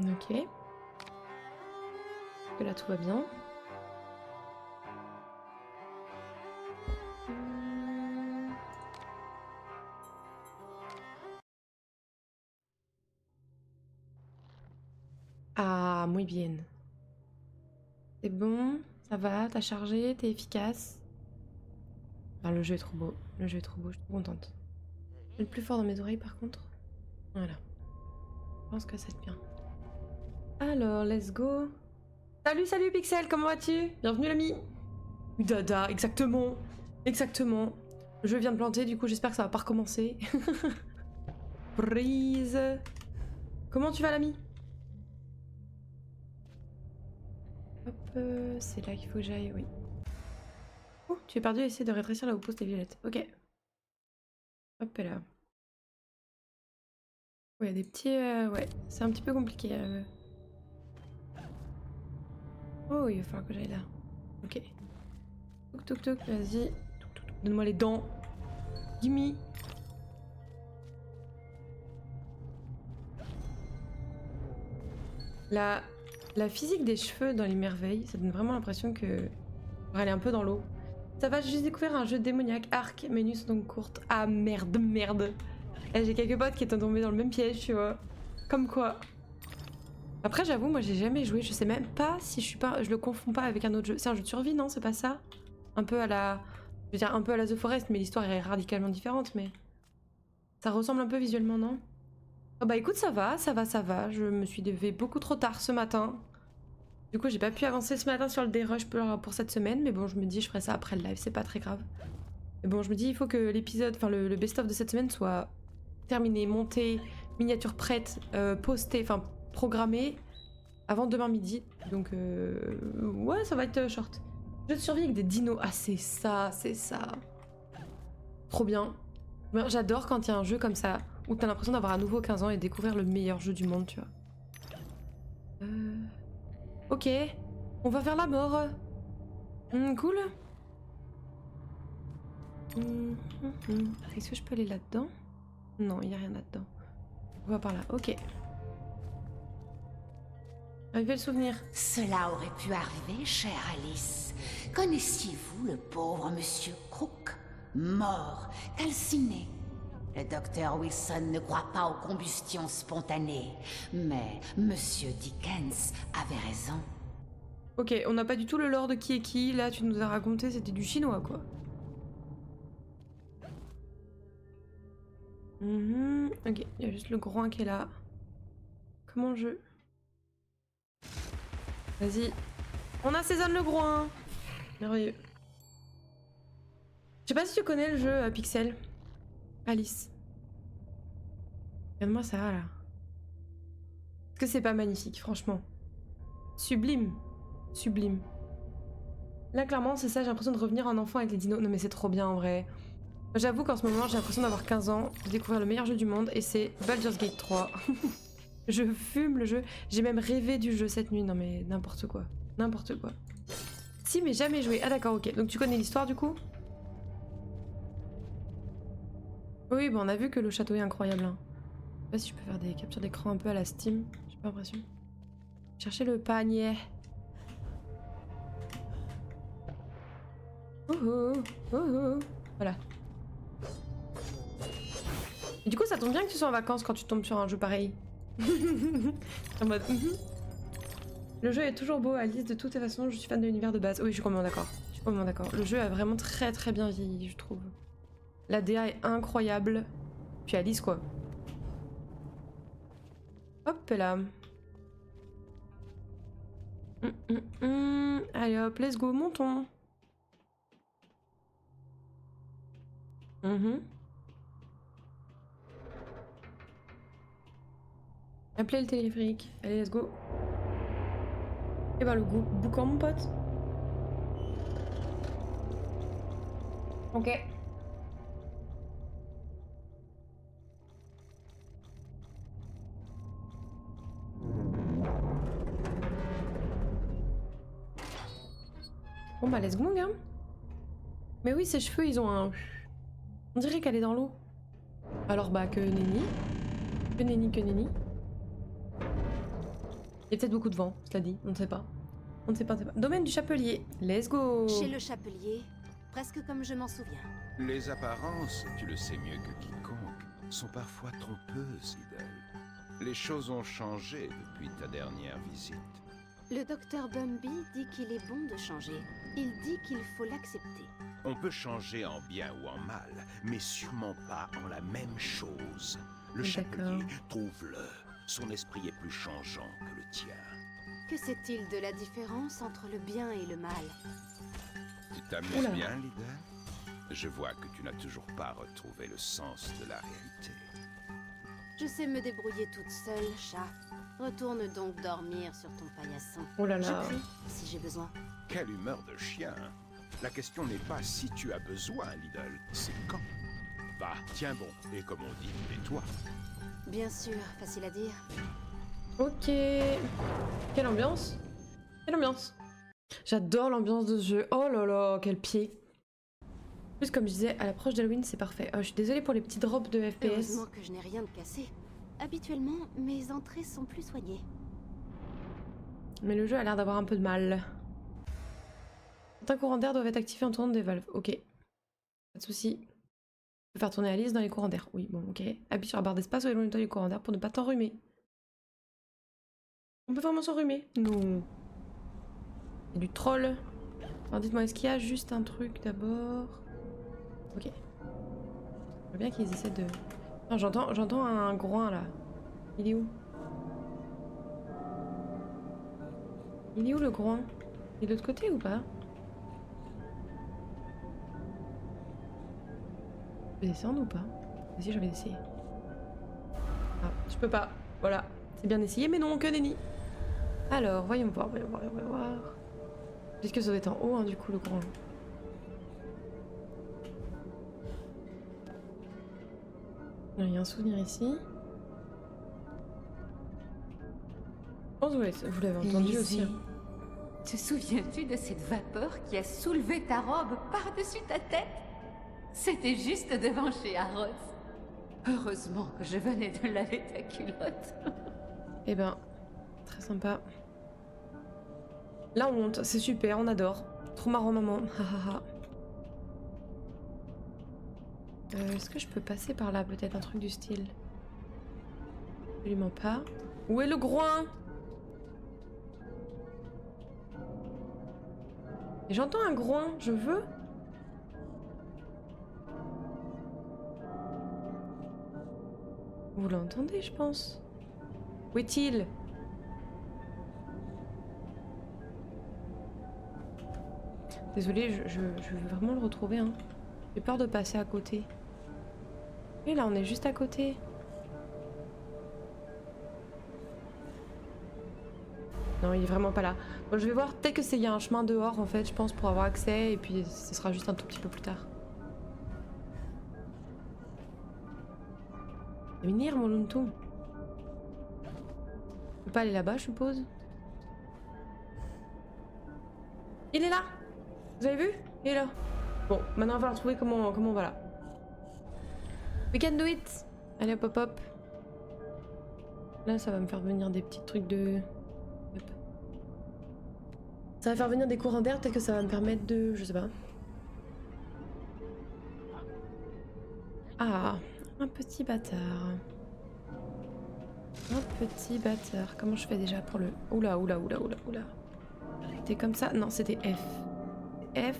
Ok. Que là tout va bien. Ah, muy bien. C'est bon, ça va, t'as chargé, t'es efficace. Ah, le jeu est trop beau, le jeu est trop beau, je suis trop contente. C'est le plus fort dans mes oreilles par contre. Voilà, je pense que c'est bien. Alors, let's go. Salut, salut Pixel, comment vas-tu? Bienvenue l'ami. Dada, exactement. Exactement. Le jeu vient de planter, du coup j'espère que ça va pas recommencer. Prise. Comment tu vas l'ami? Hop, c'est là qu'il faut que j'aille, oui. Oh, tu es perdu, essaie de rétrécir là où poussent les violettes. Ok. Hop là. Ouais, il y a des petits... ouais, c'est un petit peu compliqué. Oh, il va falloir que j'aille là. Ok. Touk touk touk, vas-y. Donne-moi les dents. Gimme. La physique des cheveux dans les merveilles, ça donne vraiment l'impression que... Elle est un peu dans l'eau. Ça va, j'ai juste découvert un jeu démoniaque. Arc, menus sont donc courtes. Ah merde, merde. Eh, j'ai quelques potes qui étaient tombés dans le même piège, tu vois. Comme quoi. Après, j'avoue, moi j'ai jamais joué. Je sais même pas si je suis pas... Je le confonds pas avec un autre jeu. C'est un jeu de survie, non? C'est pas ça? Un peu à la... Je veux dire, un peu à la The Forest, mais l'histoire est radicalement différente, mais... Ça ressemble un peu visuellement, non? Oh bah écoute, ça va, ça va, ça va. Je me suis levée beaucoup trop tard ce matin. Du coup, j'ai pas pu avancer ce matin sur le dérush pour cette semaine, mais bon, je me dis, je ferai ça après le live, c'est pas très grave. Mais bon, je me dis, il faut que l'épisode, enfin le best-of de cette semaine soit terminé, monté, miniature prête, postée, enfin programmée avant demain midi. Donc, ouais, ça va être short. Jeu de survie avec des dinos. Ah, c'est ça, c'est ça. Trop bien. J'adore quand il y a un jeu comme ça, où t'as l'impression d'avoir à nouveau 15 ans et découvrir le meilleur jeu du monde, tu vois. Ok, on va vers la mort. Cool. Est-ce que je peux aller là-dedans? Non, il n'y a rien là-dedans. On va par là, ok. Arrivé le souvenir. Cela aurait pu arriver, chère Alice. Connaissiez-vous le pauvre monsieur Crook, mort, calciné? Le docteur Wilson ne croit pas aux combustions spontanées, mais monsieur Dickens avait raison. Ok, on n'a pas du tout le lore de qui est qui. Là, tu nous as raconté, c'était du chinois, quoi. Ok, il y a juste le groin qui est là. Comment je... Vas-y. On assaisonne le groin. Merveilleux. Je sais pas si tu connais le jeu Pixel. Alice. Regarde-moi ça, là. Est-ce que c'est pas magnifique, franchement? Sublime. Sublime. Là, clairement, c'est ça, j'ai l'impression de revenir en enfant avec les dinos. Non, mais c'est trop bien, en vrai. J'avoue qu'en ce moment, j'ai l'impression d'avoir 15 ans, de découvrir le meilleur jeu du monde, et c'est Baldur's Gate 3. Je fume le jeu. J'ai même rêvé du jeu cette nuit. Non, mais n'importe quoi. N'importe quoi. Si, mais jamais joué. Ah, d'accord, ok. Donc, tu connais l'histoire, du coup? Oui, bon, on a vu que le château est incroyable. Hein. Je sais pas si je peux faire des captures d'écran un peu à la Steam. J'ai pas l'impression. Chercher le panier. Oh oh, oh oh. Voilà. Et du coup, ça tombe bien que tu sois en vacances quand tu tombes sur un jeu pareil. En mode. Le jeu est toujours beau, Alice. De toutes les façons, je suis fan de l'univers de base. Oui, je suis complètement d'accord. Je suis complètement d'accord. Le jeu a vraiment très très bien vieilli, je trouve. La DA est incroyable. Puis Alice, quoi. Hop là. Allez hop, let's go, montons. Appelez le téléphérique. Allez, let's go. Et bah le boucan, mon pote. Ok. Bon bah let's go, mon gars. Mais oui, ses cheveux, ils ont un... On dirait qu'elle est dans l'eau. Alors bah que nenni. Que nenni, que nenni. Il y a peut-être beaucoup de vent, cela dit, on ne sait pas. On ne sait pas, on ne sait pas. Domaine du chapelier, let's go. Chez le chapelier, presque comme je m'en souviens. Les apparences, tu le sais mieux que quiconque, sont parfois trompeuses, Idle. Les choses ont changé depuis ta dernière visite. Le docteur Bumby dit qu'il est bon de changer. Il dit qu'il faut l'accepter. On peut changer en bien ou en mal, mais sûrement pas en la même chose. Le chapelier, trouve-le. Son esprit est plus changeant que le tien. Que sait-il de la différence entre le bien et le mal? Tu t'amuses bien, Lidl? Je vois que tu n'as toujours pas retrouvé le sens de la réalité. Je sais me débrouiller toute seule, chat. Retourne donc dormir sur ton paillasson. Oh là là. Je prie, si j'ai besoin. Quelle humeur de chien! La question n'est pas si tu as besoin, Lidl, c'est quand. Va, tiens bon, et comme on dit, tais-toi. Bien sûr, facile à dire. Ok. Quelle ambiance. Quelle ambiance. J'adore l'ambiance de ce jeu. Oh là là, quel pied. En plus, comme je disais, à l'approche d'Halloween, c'est parfait. Oh, je suis désolée pour les petits drops de FPS. Heureusement que je n'ai rien de cassé. Habituellement, mes entrées sont plus soignées. Mais le jeu a l'air d'avoir un peu de mal. Certains courants d'air doivent être activés en tournant des valves. Ok. Pas de soucis. Je peux faire tourner Alice dans les courants d'air. Oui, bon, ok. Appuie sur la barre d'espace ou éloigne-toi du courant d'air pour ne pas t'enrhumer. On peut vraiment s'enrhumer? Non. Il y a du troll. Alors dites-moi, est-ce qu'il y a juste un truc d'abord? Ok. Je veux bien qu'ils essaient de... Non, j'entends un groin là. Il est où? Il est où le groin? Il est de l'autre côté ou pas? Je peux descendre ou pas? Vas-y, j'ai envie d'essayer. Ah, je peux pas. Voilà. C'est bien essayé, mais non, que nenni. Alors, voyons voir, voyons voir, voyons voir. Puisque ça doit être en haut, hein, du coup, le groin. Il y a un souvenir ici. Je pense que vous l'avez entendu aussi. Hein. Te souviens-tu de cette vapeur qui a soulevé ta robe par-dessus ta tête? C'était juste devant chez Harrods. Heureusement que je venais de laver ta culotte. Eh ben, très sympa. La honte, c'est super, on adore. Trop marrant, maman. Est-ce que je peux passer par là, peut-être un truc du style? Absolument pas. Où est le groin? Et j'entends un groin, je veux. Vous l'entendez, je pense. Où est-il? Désolée, je veux vraiment le retrouver. Hein. J'ai peur de passer à côté. Et là, on est juste à côté. Non, il est vraiment pas là. Bon, je vais voir. Peut-être que il y a un chemin dehors, en fait, je pense, pour avoir accès. Et puis, ce sera juste un tout petit peu plus tard. Venir, mon Luntum. Je peux pas aller là-bas, je suppose. Il est là! Vous avez vu? Il est là. Bon, maintenant, on va retrouver comment on va là. We can do it! Allez, hop, hop, hop. Là, ça va me faire venir des petits trucs de... Hop. Ça va faire venir des courants d'air, peut-être que ça va me permettre de... Je sais pas. Ah, un petit bâtard. Un petit bâtard. Comment je fais déjà pour le... Oula, oula, oula, oula, oula. C'était comme ça? Non, c'était F. F.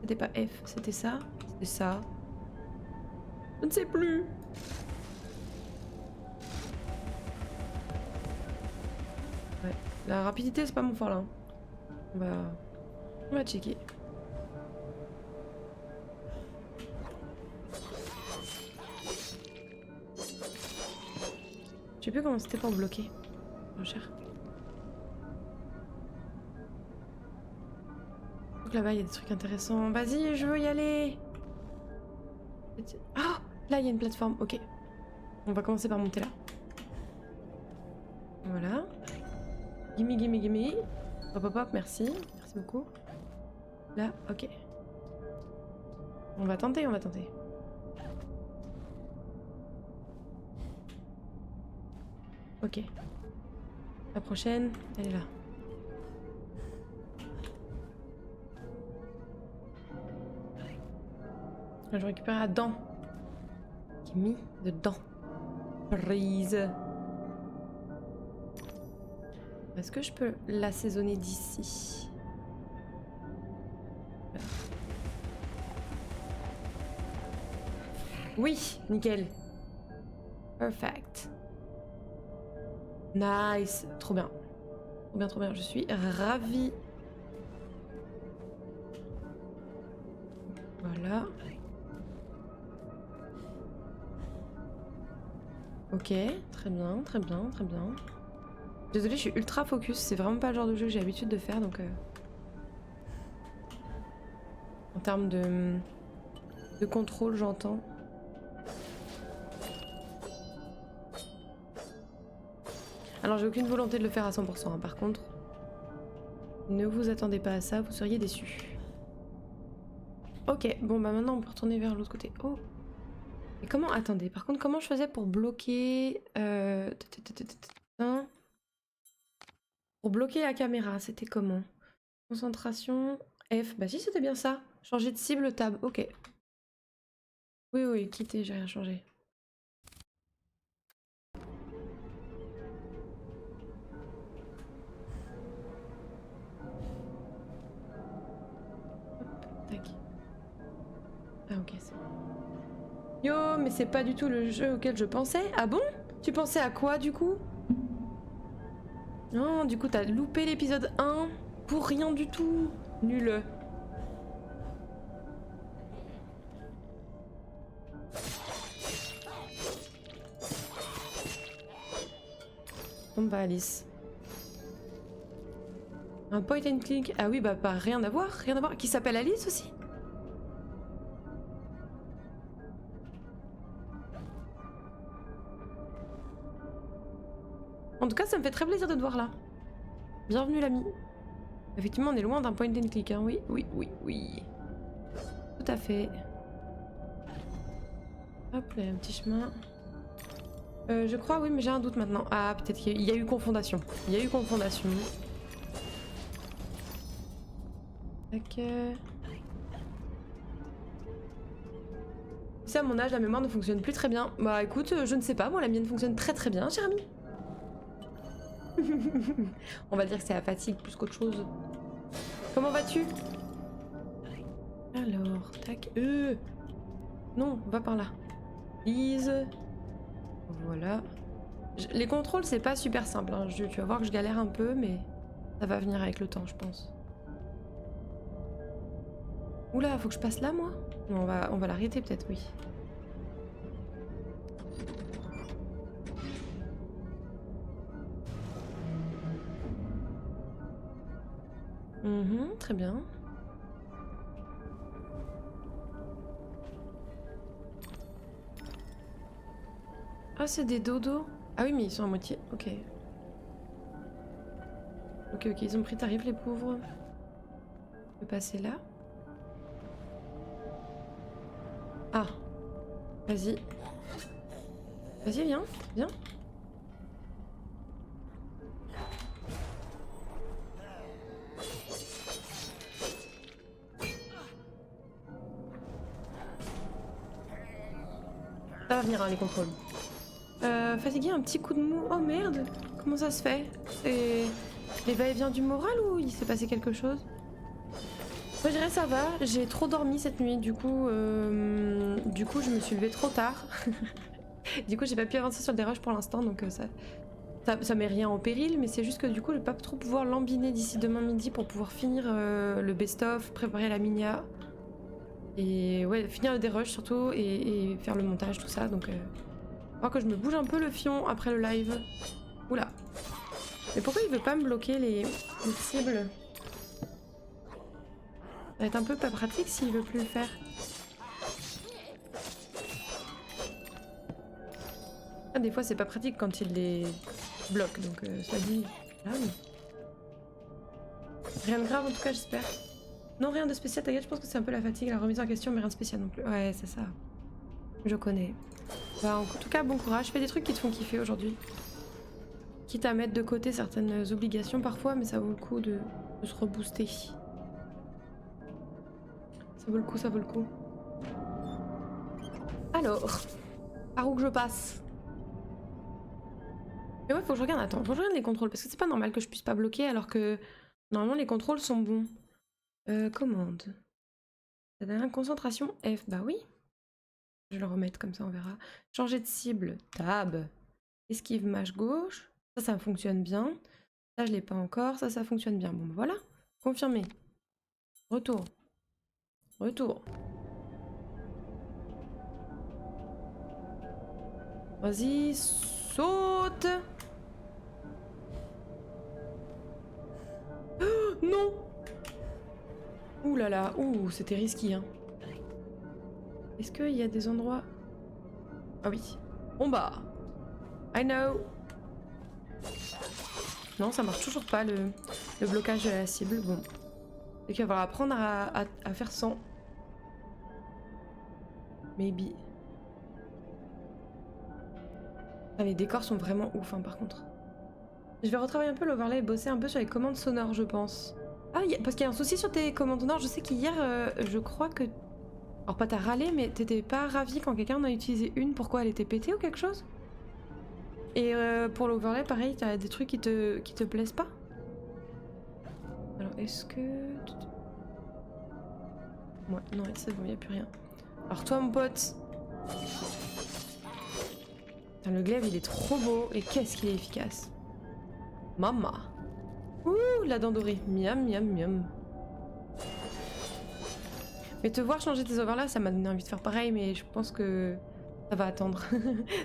C'était pas F, c'était ça? C'était ça. Je ne sais plus. Ouais, la rapidité c'est pas mon fort là. On va checker. Je sais plus comment c'était pour bloquer. Mon cher. Donc là-bas il y a des trucs intéressants. Vas-y, je veux y aller. Ah, là il y a une plateforme. Ok. On va commencer par monter là. Voilà. Gimme, gimme, gimme. Hop, hop, hop, merci. Merci beaucoup. Là, ok. On va tenter, on va tenter. Ok. La prochaine, elle est là. Là, je récupère la dent. Qui est mis dedans. Prise. Est-ce que je peux l'assaisonner d'ici? Oui, nickel. Perfect. Nice. Trop bien. Trop bien, trop bien. Je suis ravie. Voilà. Ok, très bien, très bien, très bien. Désolée, je suis ultra focus. C'est vraiment pas le genre de jeu que j'ai l'habitude de faire, donc... En termes de contrôle, j'entends. Alors j'ai aucune volonté de le faire à 100%, hein. Par contre, ne vous attendez pas à ça, vous seriez déçus. Ok, bon bah maintenant on peut retourner vers l'autre côté. Oh. Et comment... Attendez, par contre comment je faisais pour bloquer... Pour bloquer la caméra, c'était comment? Concentration, F, bah si c'était bien ça. Changer de cible, tab, ok. Oui, oui, quitter, j'ai rien changé. Tac. Ah ok, c'est bon. Yo, mais c'est pas du tout le jeu auquel je pensais. Ah bon? Tu pensais à quoi du coup? Non, du coup t'as loupé l'épisode 1 pour rien du tout. Nul. Bon bah Alice. Un point and click. Ah oui, bah pas rien à voir, rien à voir. Qui s'appelle Alice aussi? En tout cas, ça me fait très plaisir de te voir là. Bienvenue l'ami. Effectivement, on est loin d'un point and click, hein. Oui, oui, oui, oui. Tout à fait. Hop, là, il y a un petit chemin. Je crois, oui, mais j'ai un doute maintenant. Ah, peut-être qu'il y a eu confondation. Il y a eu confondation. Tac. Si à mon âge, la mémoire ne fonctionne plus très bien. Bah écoute, je ne sais pas, moi la mienne fonctionne très très bien, cher ami. On va dire que c'est la fatigue plus qu'autre chose. Comment vas-tu? Alors, tac. Non, va par là. Lise. Voilà. Les contrôles, c'est pas super simple, hein. Tu vas voir que je galère un peu, mais ça va venir avec le temps, je pense. Oula, faut que je passe là, moi? Non, on va l'arrêter peut-être, oui. Très bien. Ah, c'est des dodos. Ah oui, mais ils sont à moitié. Ok. Ok, ok, ils ont pris tarif, les pauvres. Je peux passer là. Ah. Vas-y. Vas-y, viens. Viens. Ça va venir, hein, les contrôles. Fatigué, un petit coup de mou. Oh merde. Comment ça se fait? C'est les va-et-vient du moral ou il s'est passé quelque chose? Moi je dirais ça va, j'ai trop dormi cette nuit, du coup je me suis levée trop tard. Du coup j'ai pas pu avancer sur des rushs pour l'instant, donc ça met rien en péril, mais c'est juste que du coup je vais pas trop pouvoir l'embiner d'ici demain midi pour pouvoir finir le best-of, préparer la minia. Et ouais, finir le dérush surtout et faire le montage, tout ça, donc faut que je me bouge un peu le fion après le live. Oula. Mais pourquoi il veut pas me bloquer les cibles? Ça va être un peu pas pratique s'il veut plus le faire. Ah, des fois c'est pas pratique quand il les bloque, donc ça dit... Ah oui. Rien de grave en tout cas, j'espère. Non, rien de spécial, t'inquiète, je pense que c'est un peu la fatigue, la remise en question, mais rien de spécial non plus. Ouais, c'est ça. Je connais. Bah, en tout cas, bon courage, fais des trucs qui te font kiffer aujourd'hui. Quitte à mettre de côté certaines obligations parfois, mais ça vaut le coup de se rebooster. Ça vaut le coup, ça vaut le coup. Alors, par où que je passe? Mais ouais, faut que je regarde, attends, faut que je regarde les contrôles, parce que c'est pas normal que je puisse pas bloquer alors que normalement les contrôles sont bons. Commande. Concentration F, bah oui. Je vais le remettre comme ça, on verra. Changer de cible, tab. Esquive mâche gauche. Ça fonctionne bien. Ça, je l'ai pas encore. Ça fonctionne bien. Bon, voilà. Confirmé. Retour. Retour. Vas-y, saute. Oh, non. Ouh là là, ouh, c'était risqué, hein. Est-ce qu'il y a des endroits... Ah oui. Bon bah. I know. Non, ça marche toujours pas, le blocage de la cible. Bon. Donc il va falloir apprendre à faire sans. Maybe. Ah, les décors sont vraiment ouf, hein, par contre. Je vais retravailler un peu l'overlay et bosser un peu sur les commandes sonores, je pense. Ah, parce qu'il y a un souci sur tes commandes sonores. Je sais qu'hier, je crois que... Alors pas t'as râlé, mais t'étais pas ravi quand quelqu'un en a utilisé une. Pourquoi elle était pétée ou quelque chose? Et pour l'overlay, pareil, t'as des trucs qui te plaisent pas? Alors est-ce que... Ouais, non, c'est bon, y a plus rien. Alors toi, mon pote... Putain, le glaive, il est trop beau. Et qu'est-ce qu'il est efficace. Mama. Ouh, la dent dorée. Miam, miam, miam. Mais te voir changer tes overlays, ça m'a donné envie de faire pareil, mais je pense que ça va attendre.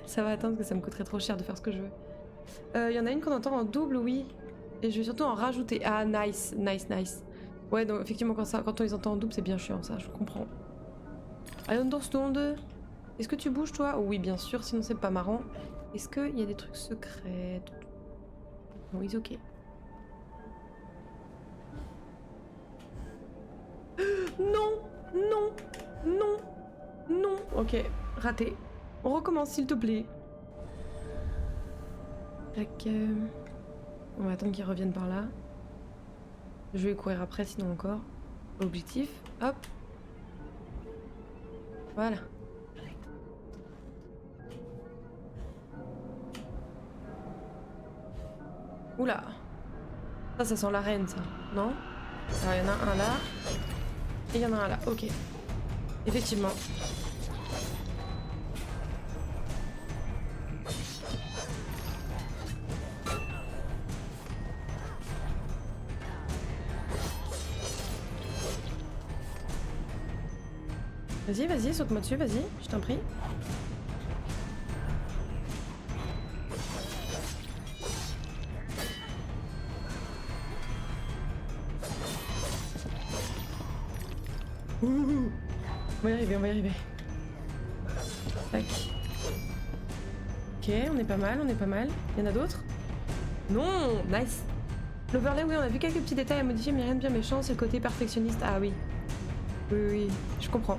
Ça va attendre, parce que ça me coûterait trop cher de faire ce que je veux. Y en a une qu'on entend en double, oui. Et je vais surtout en rajouter. Ah, nice, nice, nice. Ouais, donc effectivement, quand on les entend en double, c'est bien chiant, ça, je comprends. I understand. Est-ce que tu bouges, toi? Oui, bien sûr, sinon c'est pas marrant. Est-ce qu'il y a des trucs secrets? Non, it's ok. Non, non, non, non. Ok, raté. On recommence, s'il te plaît. Tac. On va attendre qu'ils reviennent par là. Je vais courir après, sinon encore. Objectif. Hop. Voilà. Oula. Ça sent l'arène, ça. Non? Alors, il y en a un là. Et il y en a un là. Ok. Effectivement. Vas-y, vas-y, saute-moi dessus, vas-y, je t'en prie. Ouh. On va y arriver, on va y arriver. Tac. Ok, on est pas mal, on est pas mal. Il y en a d'autres? Non, nice. L'overlay, oui, on a vu quelques petits détails à modifier, mais rien de bien méchant, c'est le côté perfectionniste. Ah oui. Oui, oui, je comprends.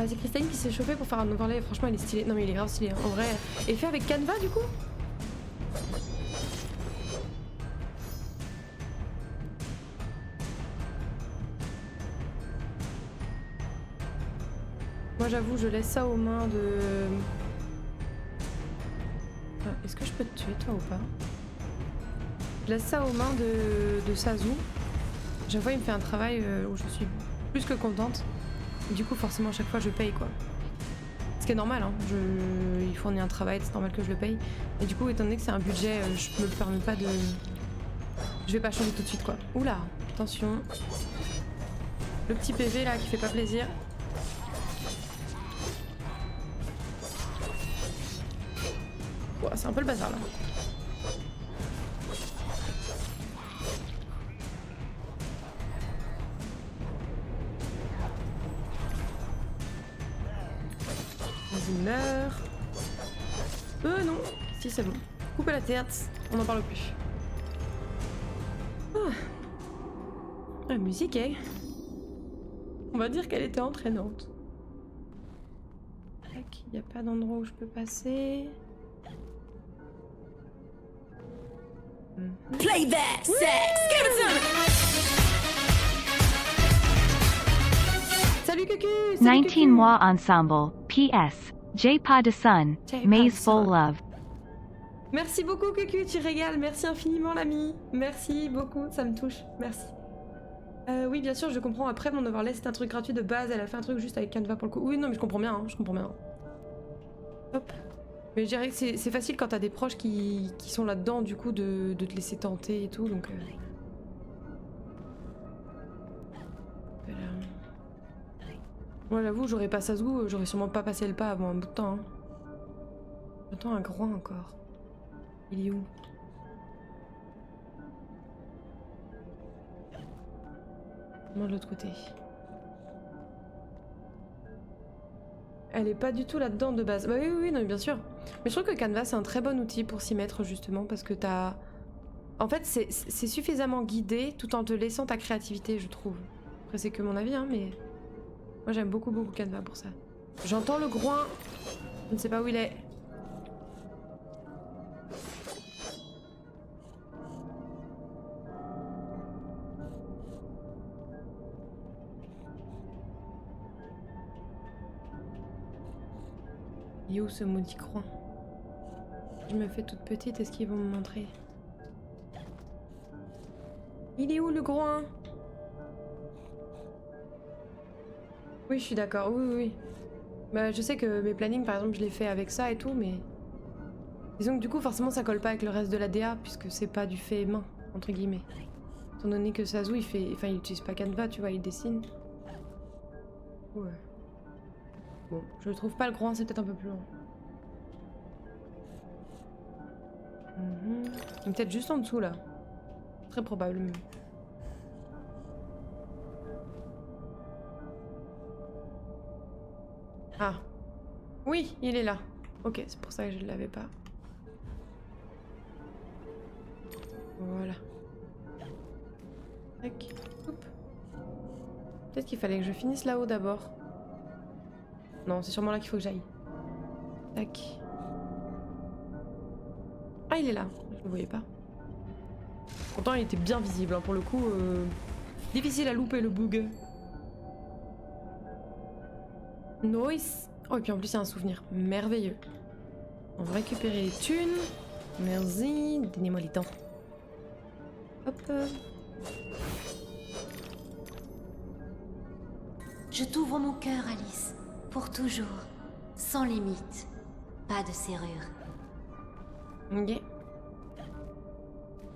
C'est Christine qui s'est chauffée pour faire un overlay, franchement il est stylé. Non mais il est grave stylé, hein. En vrai. Et fait avec Canva du coup? Moi j'avoue, je laisse ça aux mains de... Est-ce que je peux te tuer toi ou pas? Je laisse ça aux mains de Sazu. Chaque fois il me fait un travail où je suis plus que contente. Et du coup forcément à chaque fois je paye quoi. Ce qui est normal, hein. Il fournit un travail, c'est normal que je le paye. Et du coup étant donné que c'est un budget, je me permets pas de... Je vais pas changer tout de suite quoi. Oula, attention. Le petit PV là qui fait pas plaisir. Ouais, c'est un peu le bazar là. Vas-y, meurs. Non. Si, c'est bon. Coupe la tête, on n'en parle plus. Ah. La musique, on va dire qu'elle était entraînante. Tac, il n'y a pas d'endroit où je peux passer. Play that sex. Give it to me. Salut Cucu! Salut 19 Cucu. mois ensemble. PS. J'ai pas de son. J'ai pas Mais de full son. love. Merci beaucoup Cucu, tu régales. Merci infiniment l'ami. Merci beaucoup, ça me touche. Merci. Oui, bien sûr, je comprends. Après, mon overlay, c'est un truc gratuit de base. Elle a fait un truc juste avec Canva pour le coup. Oui, non, mais je comprends bien, hein, je comprends bien. Hop. Mais je dirais que c'est facile quand t'as des proches qui sont là-dedans, du coup, de te laisser tenter et tout, donc... Voilà. Moi, j'avoue, j'aurais pas ça ce goût, j'aurais sûrement pas passé le pas avant un bout de temps. Hein. J'entends un groin encore. Il est où? Moi de l'autre côté. Elle est pas du tout là-dedans de base. Bah oui, oui, oui, non, mais bien sûr. Mais je trouve que Canva, c'est un très bon outil pour s'y mettre justement parce que t'as... En fait, c'est suffisamment guidé tout en te laissant ta créativité, je trouve. Après, c'est que mon avis, hein, mais... Moi, j'aime beaucoup, beaucoup Canva pour ça. J'entends le groin. Je ne sais pas où il est. Il est où ce maudit groin? Je me fais toute petite, est-ce qu'ils vont me montrer? Il est où le groin? Oui, je suis d'accord, oui, oui, oui. Bah, je sais que mes plannings, par exemple, je les fais avec ça et tout, mais... Disons que du coup, forcément, ça colle pas avec le reste de la DA, puisque c'est pas du fait main, entre guillemets. Étant donné que Sazu, il fait... Enfin, il utilise pas Canva, tu vois, il dessine. Ouais. Bon, je trouve pas le groin, c'est peut-être un peu plus long. Il est peut-être juste en dessous, là. Très probablement. Ah. Oui, il est là. Ok, c'est pour ça que je ne l'avais pas. Voilà. Tac. Hop. Peut-être qu'il fallait que je finisse là-haut d'abord. Non, c'est sûrement là qu'il faut que j'aille. Tac. Ah, il est là. Je ne le voyais pas. Pourtant, il était bien visible, hein, pour le coup. Difficile à louper le bug. Nice. Oh, et puis en plus, il y a un souvenir merveilleux. On va récupérer les thunes. Merci. Donnez-moi les dents. Hop. Je t'ouvre mon cœur, Alice. Pour toujours. Sans limite. Pas de serrure. Ok.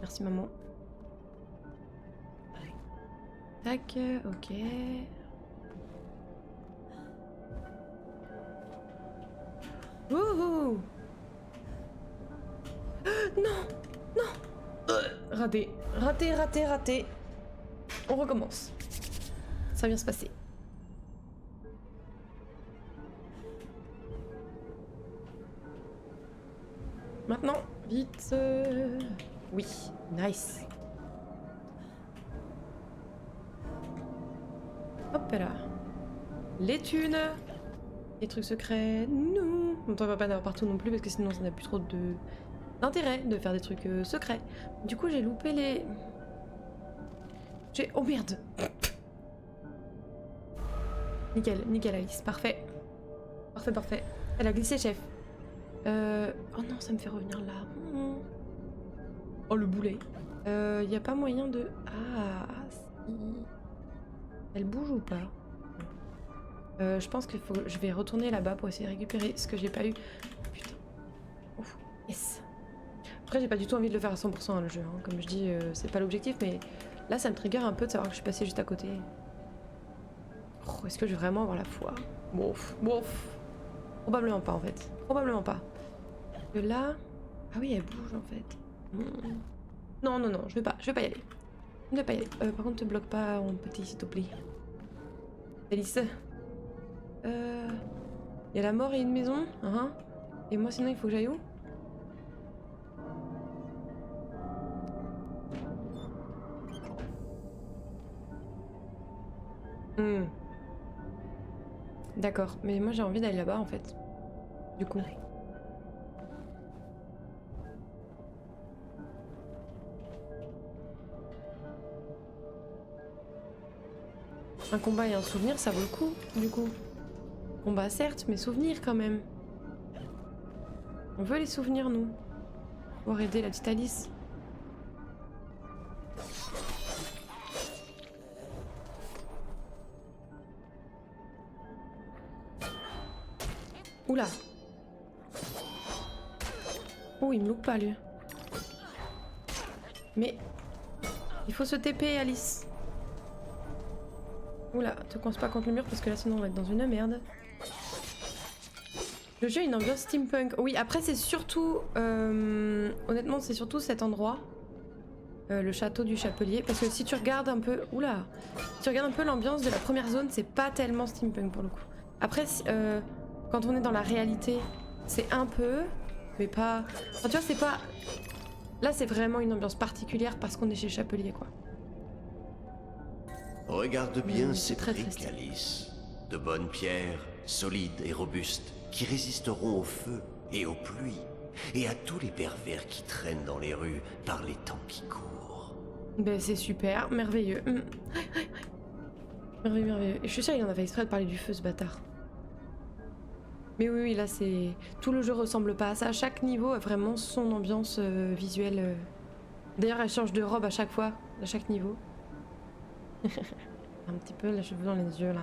Merci, maman. Tac, ok. Ouh. Non. Non. Raté. Raté, raté, raté. On recommence. Ça va bien se passer. Maintenant, vite. Oui, nice. Hop là. Les thunes. Les trucs secrets. Non. On ne va pas en avoir partout non plus parce que sinon ça n'a plus trop d'intérêt de faire des trucs secrets. Du coup, j'ai loupé les... Oh merde. Nickel, nickel Alice, parfait. Parfait, parfait. Elle a glissé, chef. Oh non, ça me fait revenir là. Oh, le boulet. Y a pas moyen de... Ah, si... Elle bouge ou pas? Je pense qu'il faut... Je vais retourner là-bas pour essayer de récupérer ce que j'ai pas eu. Putain. Ouf. Yes. Après, j'ai pas du tout envie de le faire à 100% hein, le jeu. Hein. Comme je dis, c'est pas l'objectif, mais là, ça me trigger un peu de savoir que je suis passée juste à côté. Oh, est-ce que je vais vraiment avoir la foi? Bof, bof. Probablement pas, en fait. Probablement pas. Que là... Ah oui, elle bouge, en fait. Non, non, non, je vais pas y aller. Je vais pas y aller. Par contre, te bloque pas en petit, s'il te plaît. Alice. Y a la mort et une maison. Et moi, sinon, il faut que j'aille où? D'accord, mais moi j'ai envie d'aller là-bas en fait. Du coup. Un combat et un souvenir, ça vaut le coup, du coup. Combat certes, mais souvenir quand même. On veut les souvenirs, nous. Pour aider la petite Alice. Oula. Oh, il me loupe pas, lui. Mais... il faut se TP, Alice. Oula, te coince pas contre le mur parce que là sinon on va être dans une merde. Le jeu a une ambiance steampunk. Oui, après c'est surtout... honnêtement c'est surtout cet endroit. Le château du Chapelier. Parce que si tu regardes un peu... oula. Si tu regardes un peu l'ambiance de la première zone, c'est pas tellement steampunk pour le coup. Après, quand on est dans la réalité, c'est un peu... mais pas... enfin, tu vois, c'est pas... là c'est vraiment une ambiance particulière parce qu'on est chez Chapelier, quoi. Regarde bien ces très briques, triste. Alice. De bonnes pierres, solides et robustes, qui résisteront au feu et aux pluies, et à tous les pervers qui traînent dans les rues par les temps qui courent. Ben c'est super, merveilleux. Merveilleux, merveilleux. Et je suis sûre qu'il en a fait exprès de parler du feu, ce bâtard. Mais oui, oui, là c'est... tout le jeu ressemble pas à ça. Chaque niveau a vraiment son ambiance visuelle. D'ailleurs, elle change de robe à chaque fois, à chaque niveau. Un petit peu les cheveux dans les yeux, là.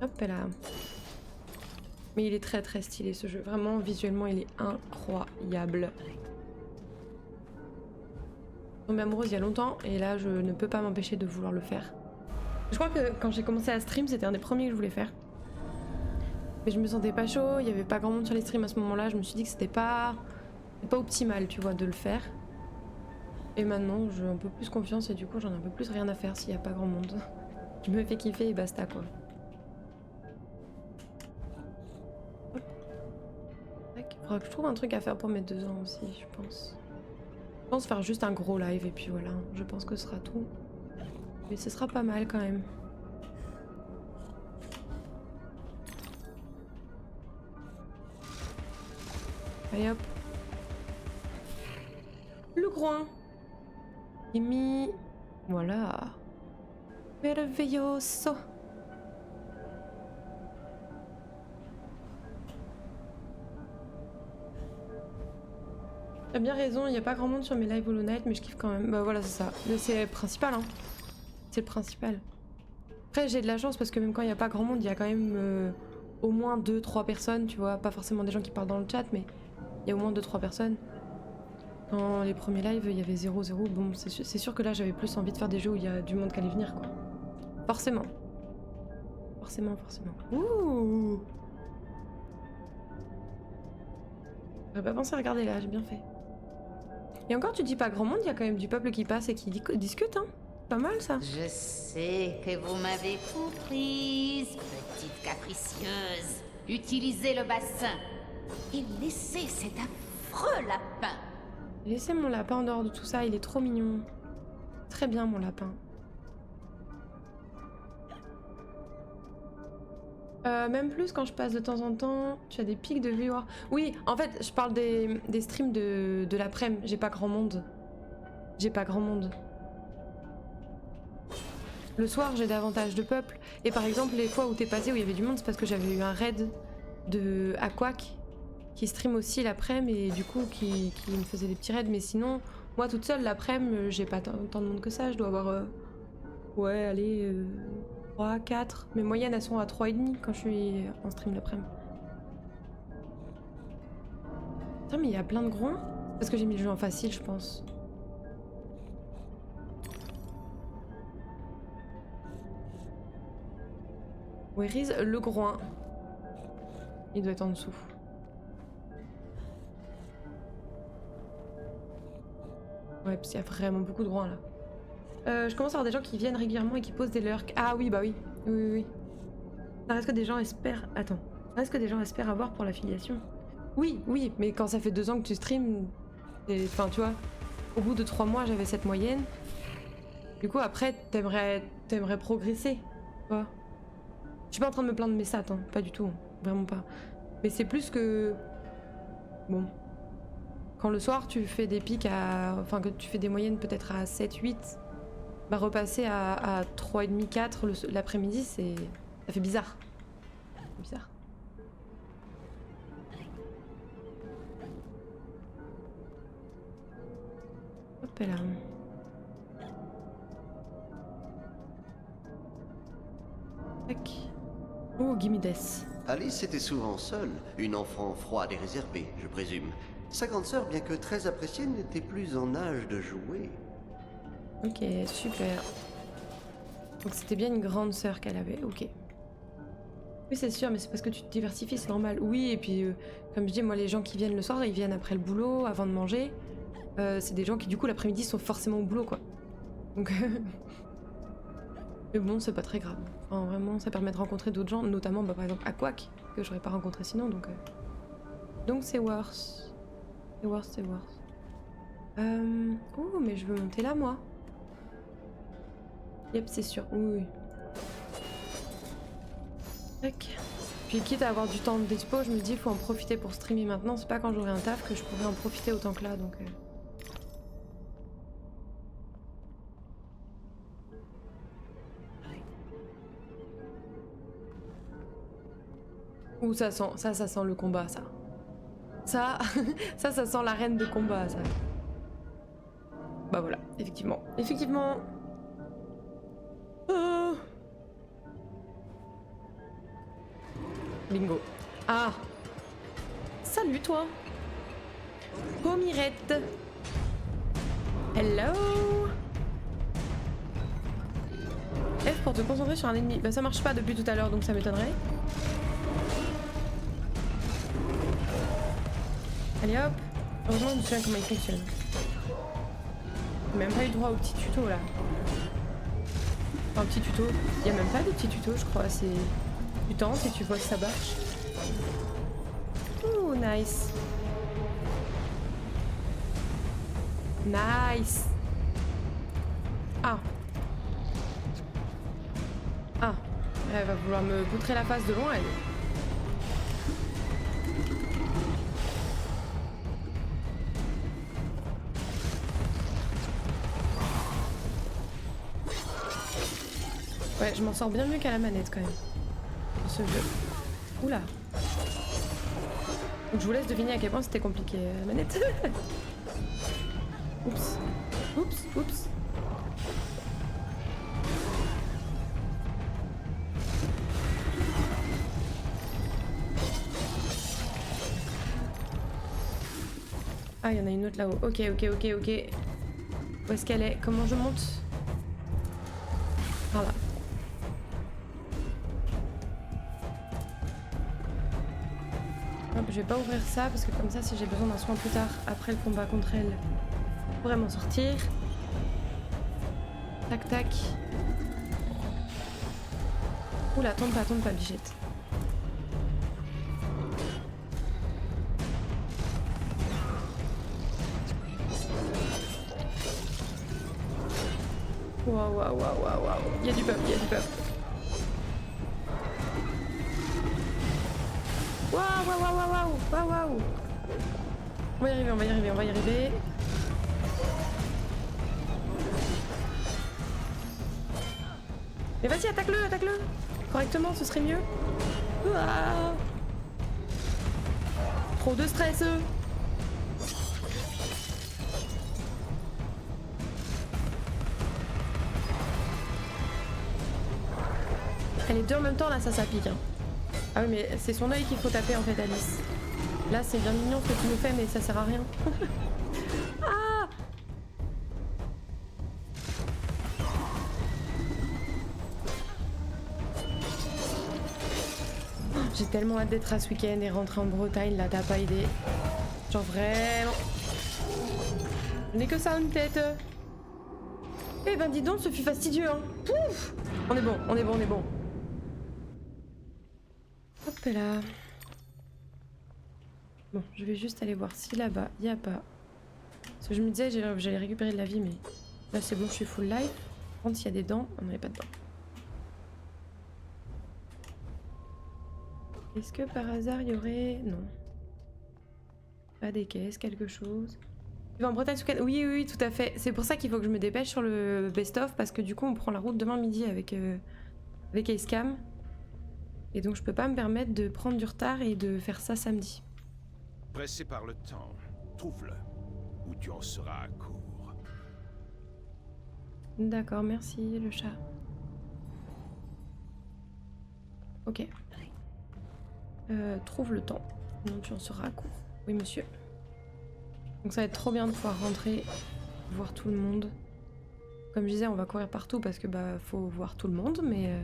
Hop là. Mais il est très très stylé ce jeu. Vraiment, visuellement, il est incroyable. Je suis tombée amoureuse il y a longtemps et là, je ne peux pas m'empêcher de vouloir le faire. Je crois que quand j'ai commencé à stream, c'était un des premiers que je voulais faire. Mais je me sentais pas chaud, il y avait pas grand monde sur les streams à ce moment-là. Je me suis dit que c'était pas optimal, tu vois, de le faire. Et maintenant, j'ai un peu plus confiance et du coup, j'en ai un peu plus rien à faire s'il y a pas grand monde. Je me fais kiffer et basta, quoi. Faudra que je trouve un truc à faire pour mes 2 ans aussi, je pense. Je pense faire juste un gros live et puis voilà, je pense que ce sera tout. Mais ce sera pas mal quand même. Allez hop. Le groin. Imi. Voilà. Merveilloso. T'as bien raison, il n'y a pas grand monde sur mes lives Hollow Knight, mais je kiffe quand même. Bah voilà, c'est ça. C'est le principal, hein. C'est le principal. Après, j'ai de la chance parce que même quand il n'y a pas grand monde, il y a quand même au moins 2-3 personnes, tu vois. Pas forcément des gens qui parlent dans le chat, mais il y a au moins 2-3 personnes. Dans les premiers lives, il y avait 0-0. Bon, c'est sûr que là, j'avais plus envie de faire des jeux où il y a du monde qui allait venir, quoi. Forcément. Forcément, forcément. Ouh! J'aurais pas pensé à regarder là, j'ai bien fait. Et encore, tu dis pas grand monde, il y a quand même du peuple qui passe et qui discute, hein. Pas mal, ça. Je sais que vous m'avez comprise, petite capricieuse. Utilisez le bassin et laissez cet affreux lapin. Laissez mon lapin en dehors de tout ça, il est trop mignon. Très bien, mon lapin. Même plus quand je passe de temps en temps, tu as des pics de viewers. Oui, en fait, je parle des streams de l'après-midi. J'ai pas grand monde. J'ai pas grand monde. Le soir, j'ai davantage de peuple. Et par exemple, les fois où t'es passé où il y avait du monde, c'est parce que j'avais eu un raid de Aquac qui stream aussi l'après-midi et du coup qui me faisait des petits raids. Mais sinon, moi toute seule l'après-midi, j'ai pas tant de monde que ça. Je dois avoir... ouais, allez... 3, 4. Mes moyennes, elles sont à 3,5 quand je suis en stream l'après-midi. Putain, mais il y a plein de groins. Parce que j'ai mis le jeu en facile, je pense. Where is le groin? Il doit être en dessous. Ouais, parce qu'il y a vraiment beaucoup de groins là. Je commence à avoir des gens qui viennent régulièrement et qui posent des lurks. Ah oui, bah oui. Oui, oui, oui. Ça reste que des gens espèrent... Attends. Ça reste que des gens espèrent avoir pour l'affiliation. Oui, oui, mais quand ça fait 2 ans que tu streams... Enfin, tu vois, au bout de 3 mois, j'avais cette moyenne. Du coup, après, t'aimerais progresser. Tu vois. Je suis pas en train de me plaindre de mes stats, hein. Pas du tout. Vraiment pas. Mais c'est plus que... Bon. Quand le soir tu fais des pics à... Enfin que tu fais des moyennes peut-être à 7, 8, bah repasser à 3,5, 4 l'après-midi, c'est... Ça fait bizarre. C'est bizarre. Hop là. Tac. Oh, gimme this. Alice était souvent seule, une enfant froide et réservée, je présume. Sa grande sœur, bien que très appréciée, n'était plus en âge de jouer. Ok, super. Donc c'était bien une grande sœur qu'elle avait, ok. Oui, c'est sûr, mais c'est parce que tu te diversifies, c'est normal. Oui, et puis, comme je dis, moi, les gens qui viennent le soir, ils viennent après le boulot, avant de manger. C'est des gens qui, du coup, l'après-midi, sont forcément au boulot, quoi. Donc... mais bon, c'est pas très grave. Enfin, vraiment, ça permet de rencontrer d'autres gens, notamment, bah, par exemple, Aquac, que j'aurais pas rencontré sinon, donc... Donc c'est worse. C'est worse, c'est worse. Oh, mais je veux monter là, moi. Yep, c'est sûr. Oui, oui. Tac. Puis quitte à avoir du temps de dispo, je me dis faut en profiter pour streamer maintenant. C'est pas quand j'aurai un taf que je pourrai en profiter autant que là, donc... Ouh, ça sent le combat, ça. Ça sent l'arène de combat, ça. Bah voilà, effectivement. Effectivement. Bingo. Ah. Salut, toi. Pomirette. Hello. F pour te concentrer sur un ennemi. Bah ça marche pas depuis tout à l'heure, donc ça m'étonnerait. Allez hop. Heureusement je me souviens comment il fonctionne. J'ai même pas eu droit au petit tuto là. Enfin, un petit tuto. Il y a même pas de petit tuto, je crois. C'est... Tu tentes et tu vois que ça marche. Ouh, nice. Nice. Ah. Ah. Elle va vouloir me poutrer la face de loin, elle. Ouais, je m'en sors bien mieux qu'à la manette quand même. Dans ce jeu. Oula. Donc je vous laisse deviner à quel point c'était compliqué la manette. Oups. Oups, oups. Ah, il y en a une autre là-haut. Ok, ok, ok, ok. Où est-ce qu'elle est? Comment je monte? Par là. Hop, je vais pas ouvrir ça parce que comme ça, si j'ai besoin d'un soin plus tard, après le combat contre elle, je pourrais m'en sortir. Tac, tac. Oula, tombe pas, bichette. Waouh, waouh, waouh, waouh, waouh. Il y a du peuple, il y a du peuple. Waouh, waouh, waouh, waouh, waouh, waouh. On va y arriver, on va y arriver, on va y arriver. Mais vas-y, attaque-le, attaque-le. Correctement, ce serait mieux. Ouah. Trop de stress. Les deux en même temps, là, ça pique. Hein. Ah oui, mais c'est son œil qu'il faut taper en fait, Alice. Là, c'est bien mignon ce que tu nous fais, mais ça sert à rien. Ah! J'ai tellement hâte d'être à ce week-end et rentrer en Bretagne, là, t'as pas idée. Genre vraiment. Je n'ai que ça en tête. Eh ben dis donc, ce fut fastidieux, hein. Pouf! On est bon, on est bon, on est bon. Hop là. Bon, je vais juste aller voir si là-bas, il n'y a pas. Parce que je me disais, j'allais récupérer de la vie, mais là c'est bon, je suis full life. Par contre, s'il y a des dents, on n'en a pas de dents. Est-ce que par hasard, il y aurait... Non. Pas des caisses, quelque chose. Tu vas en Bretagne sous oui, oui, oui, tout à fait. C'est pour ça qu'il faut que je me dépêche sur le best-of, parce que du coup, on prend la route demain midi avec Acecam. Et donc, je peux pas me permettre de prendre du retard et de faire ça samedi. Pressé par le temps, trouve-le, ou tu en seras à court. D'accord, merci, le chat. Ok. Trouve le temps, sinon tu en seras à court. Oui, monsieur. Donc ça va être trop bien de pouvoir rentrer, voir tout le monde. Comme je disais, on va courir partout parce que bah faut voir tout le monde, mais...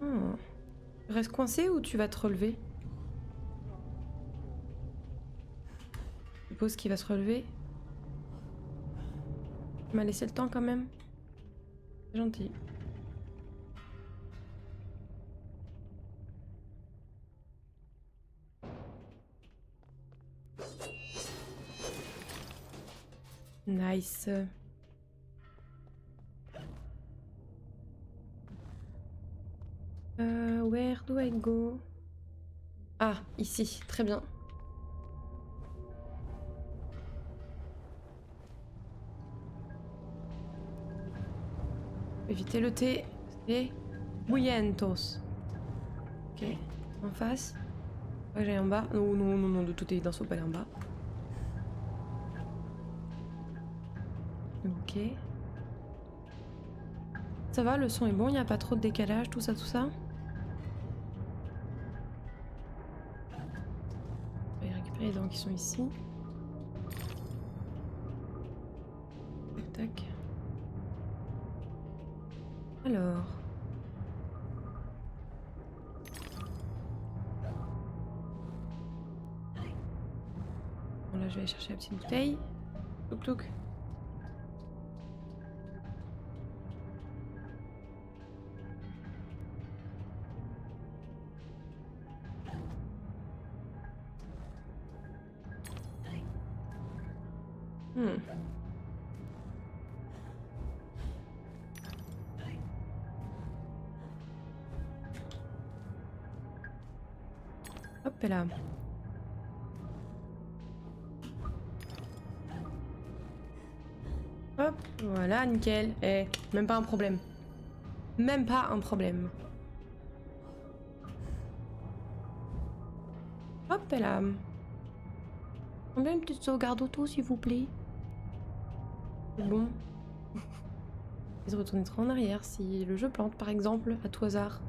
Tu restes coincé ou tu vas te relever? Je suppose qu'il va se relever. Tu m'as laissé le temps quand même. C'est gentil. Nice. Where do I go? Ah, ici, très bien. Éviter le thé, c'est bouillentos. Ok, en face. Ouais, j'allais en bas. Non, non, non, non, de toute évidence, faut pas aller en bas. Ok. Ça va, le son est bon, il n'y a pas trop de décalage, tout ça, tout ça. Je vais récupérer les dents qui sont ici. Tac, tac. Alors. Bon, là, je vais aller chercher la petite bouteille. Touk touk. Hop là. Hop, voilà, nickel. Eh, même pas un problème. Même pas un problème. Hop là. Combien une petite sauvegarde auto, s'il vous plaît? C'est bon. Ils retourneront en arrière si le jeu plante, par exemple, à tout hasard.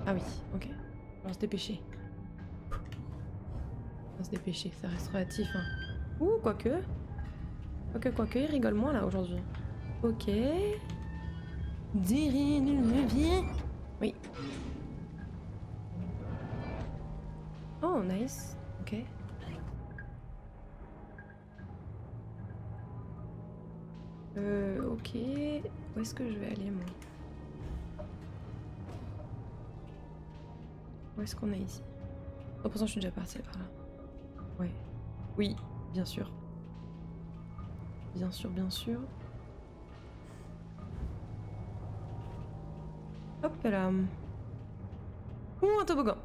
Ah oui, ok. On va se dépêcher. On va se dépêcher, ça reste relatif. Hein. Ouh, quoique. Quoique, il rigole moins là aujourd'hui. Ok. Derrière le levier. Oui. Oh, nice. Ok. Ok. Où est-ce que je vais aller, moi? Où est-ce qu'on est ici? Oh, pourtant, je suis déjà partie par là. Ouais. Oui, bien sûr. Bien sûr, bien sûr. Hop là. Ouh, un toboggan.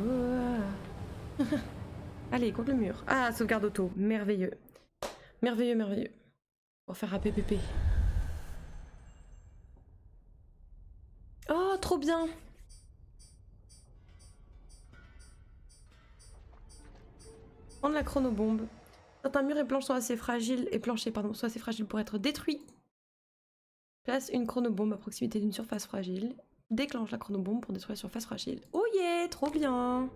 Ouah. Allez, contre le mur. Ah, sauvegarde auto. Merveilleux. Merveilleux, merveilleux. Pour faire un PPP. Oh, trop bien. Prendre la chronobombe. Certains murs et planches sont assez fragiles, sont assez fragiles pour être détruits. Place une chronobombe à proximité d'une surface fragile. Déclenche la chronobombe pour détruire la surface fragile. Oh yeah, trop bien.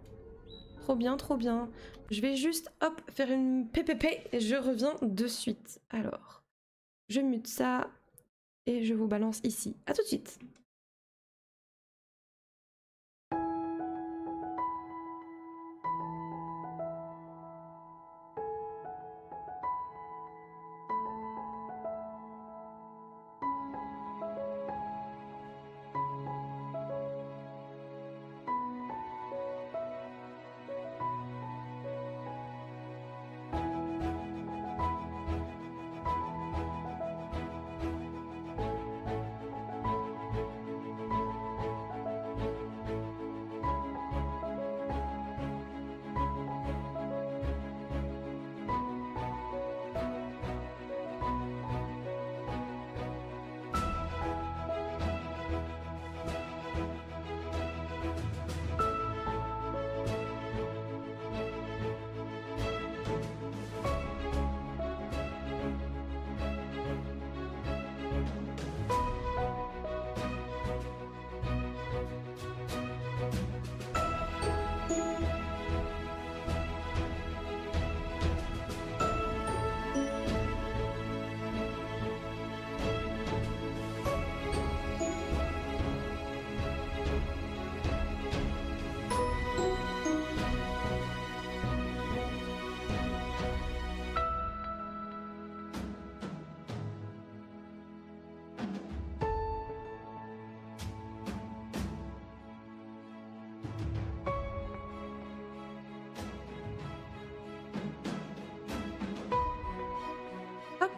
Trop bien, trop bien. Je vais juste, hop, faire une PPP et je reviens de suite. Alors, je mute ça et je vous balance ici. À tout de suite.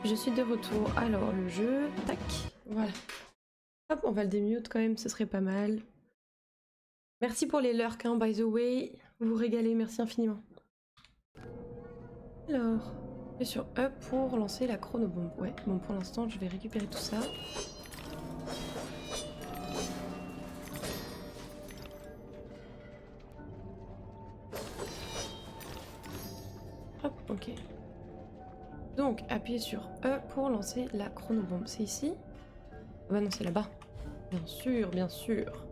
je suis de retour. Alors, le jeu, tac, voilà. Hop, on va le démute quand même, ce serait pas mal. Merci pour les lurks, hein, by the way. Vous vous régalez, merci infiniment. Alors, je vais sur E pour lancer la chronobombe. Ouais, bon, pour l'instant, je vais récupérer tout ça. Hop, ok. Donc, appuyez sur E pour lancer la chronobombe. C'est ici? Ah bah non, c'est là-bas. Bien sûr, bien sûr.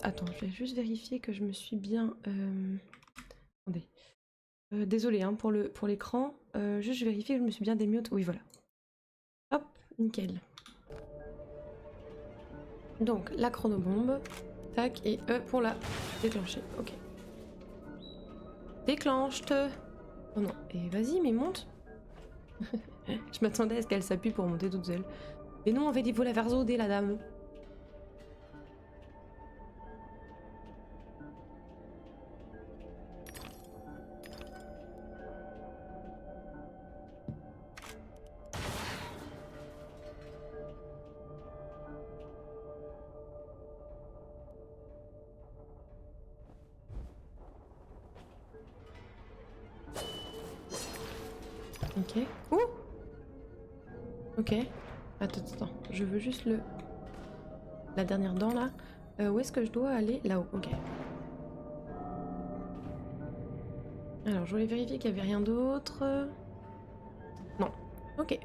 Attends, je vais juste vérifier que je me suis bien... Attendez. Désolée hein, pour l'écran. Juste, je vérifie que je me suis bien démute. Oui, voilà. Hop, nickel. Donc, la chronobombe. Tac, et E pour la déclencher. Ok. Déclenche-te. Oh non, et vas-y, mais monte. Je m'attendais à ce qu'elle s'appuie pour monter toute seule. Mais non, en fait, il faut la faire zoder, la dame. Ok. Ouh! Ok. Attends. Je veux juste la dernière dent là. Où est-ce que je dois aller? Là-haut. Ok. Alors, je voulais vérifier qu'il n'y avait rien d'autre. Non. Ok.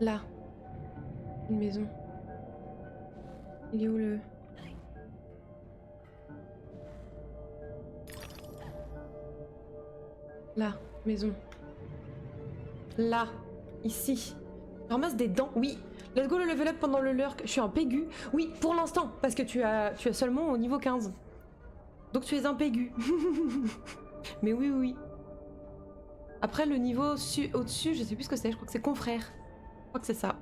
Là. Une maison. Il est où le... Là. Maison. Là. Ici. Je ramasse des dents. Oui. Let's go le level up pendant le lurk. Je suis un pégu. Oui, pour l'instant. Parce que tu as seulement au niveau 15. Donc tu es un pégu. Mais oui. Après le niveau au-dessus, je sais plus ce que c'est. Je crois que c'est confrère. Je crois que c'est ça.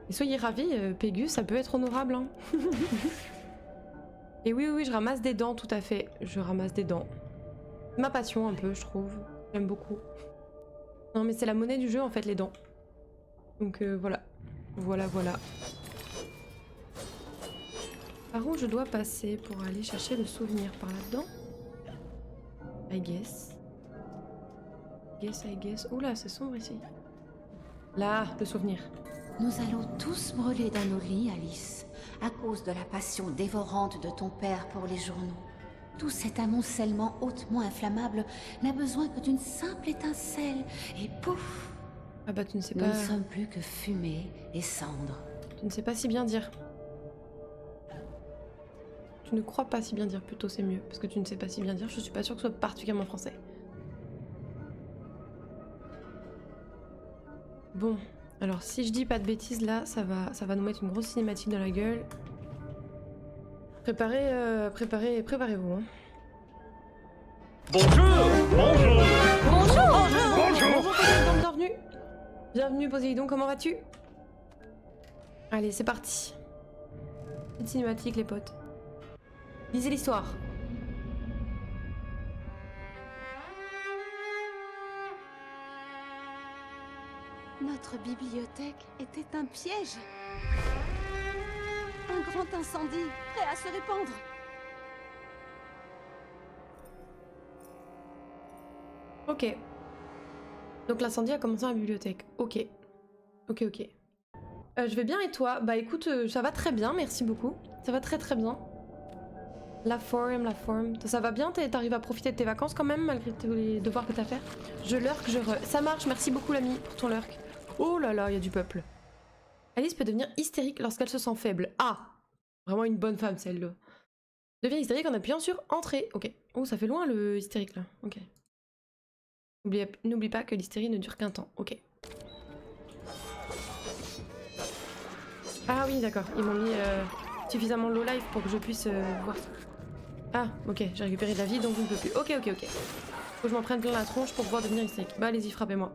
Et soyez ravis, pégu, ça peut être honorable. Hein. Et oui, je ramasse des dents, tout à fait. Je ramasse des dents. Ma passion un peu, je trouve. J'aime beaucoup. Non mais c'est la monnaie du jeu en fait, les dents. Donc voilà. Voilà. Par où je dois passer pour aller chercher le souvenir? Par là-dedans? I guess. I guess. Oula, c'est sombre ici. Là, le souvenir. Nous allons tous brûler dans nos lits, Alice, à cause de la passion dévorante de ton père pour les journaux. Tout cet amoncellement hautement inflammable n'a besoin que d'une simple étincelle, et pouf! Ah bah tu ne sais Nous pas... ne sommes plus que fumée et cendres. Tu ne sais pas si bien dire. Tu ne crois pas si bien dire, plutôt c'est mieux. Parce que tu ne sais pas si bien dire, je suis pas sûre que ce soit particulièrement français. Bon, alors si je dis pas de bêtises là, ça va nous mettre une grosse cinématique dans la gueule. Préparez-vous. Hein. Bonjour. Bienvenue. Bienvenue Poséidon, comment vas-tu? Allez, c'est parti. Petite cinématique les potes. Lisez l'histoire. Notre bibliothèque était un piège. Un grand incendie, prêt à se répandre. Ok. Donc l'incendie a commencé dans la bibliothèque. Ok. Je vais bien et toi? Bah écoute, ça va très bien, merci beaucoup. Ça va très bien. La forme. Ça va bien? T'arrives à profiter de tes vacances quand même, malgré tous les devoirs que t'as à faire? Je lurk, Ça marche, merci beaucoup l'ami pour ton lurk. Oh là là, il y a du peuple. Alice peut devenir hystérique lorsqu'elle se sent faible. Ah! Vraiment une bonne femme celle-là. Devient hystérique en appuyant sur Entrée. Ok. Oh, ça fait loin le hystérique là. Ok. N'oublie pas que l'hystérie ne dure qu'un temps. Ok. Ah oui, d'accord. Ils m'ont mis suffisamment low life pour que je puisse voir. Ah, ok. J'ai récupéré de la vie, donc je ne peux plus. Ok. Faut que je m'en prenne plein la tronche pour pouvoir devenir hystérique. Bah allez-y, frappez-moi.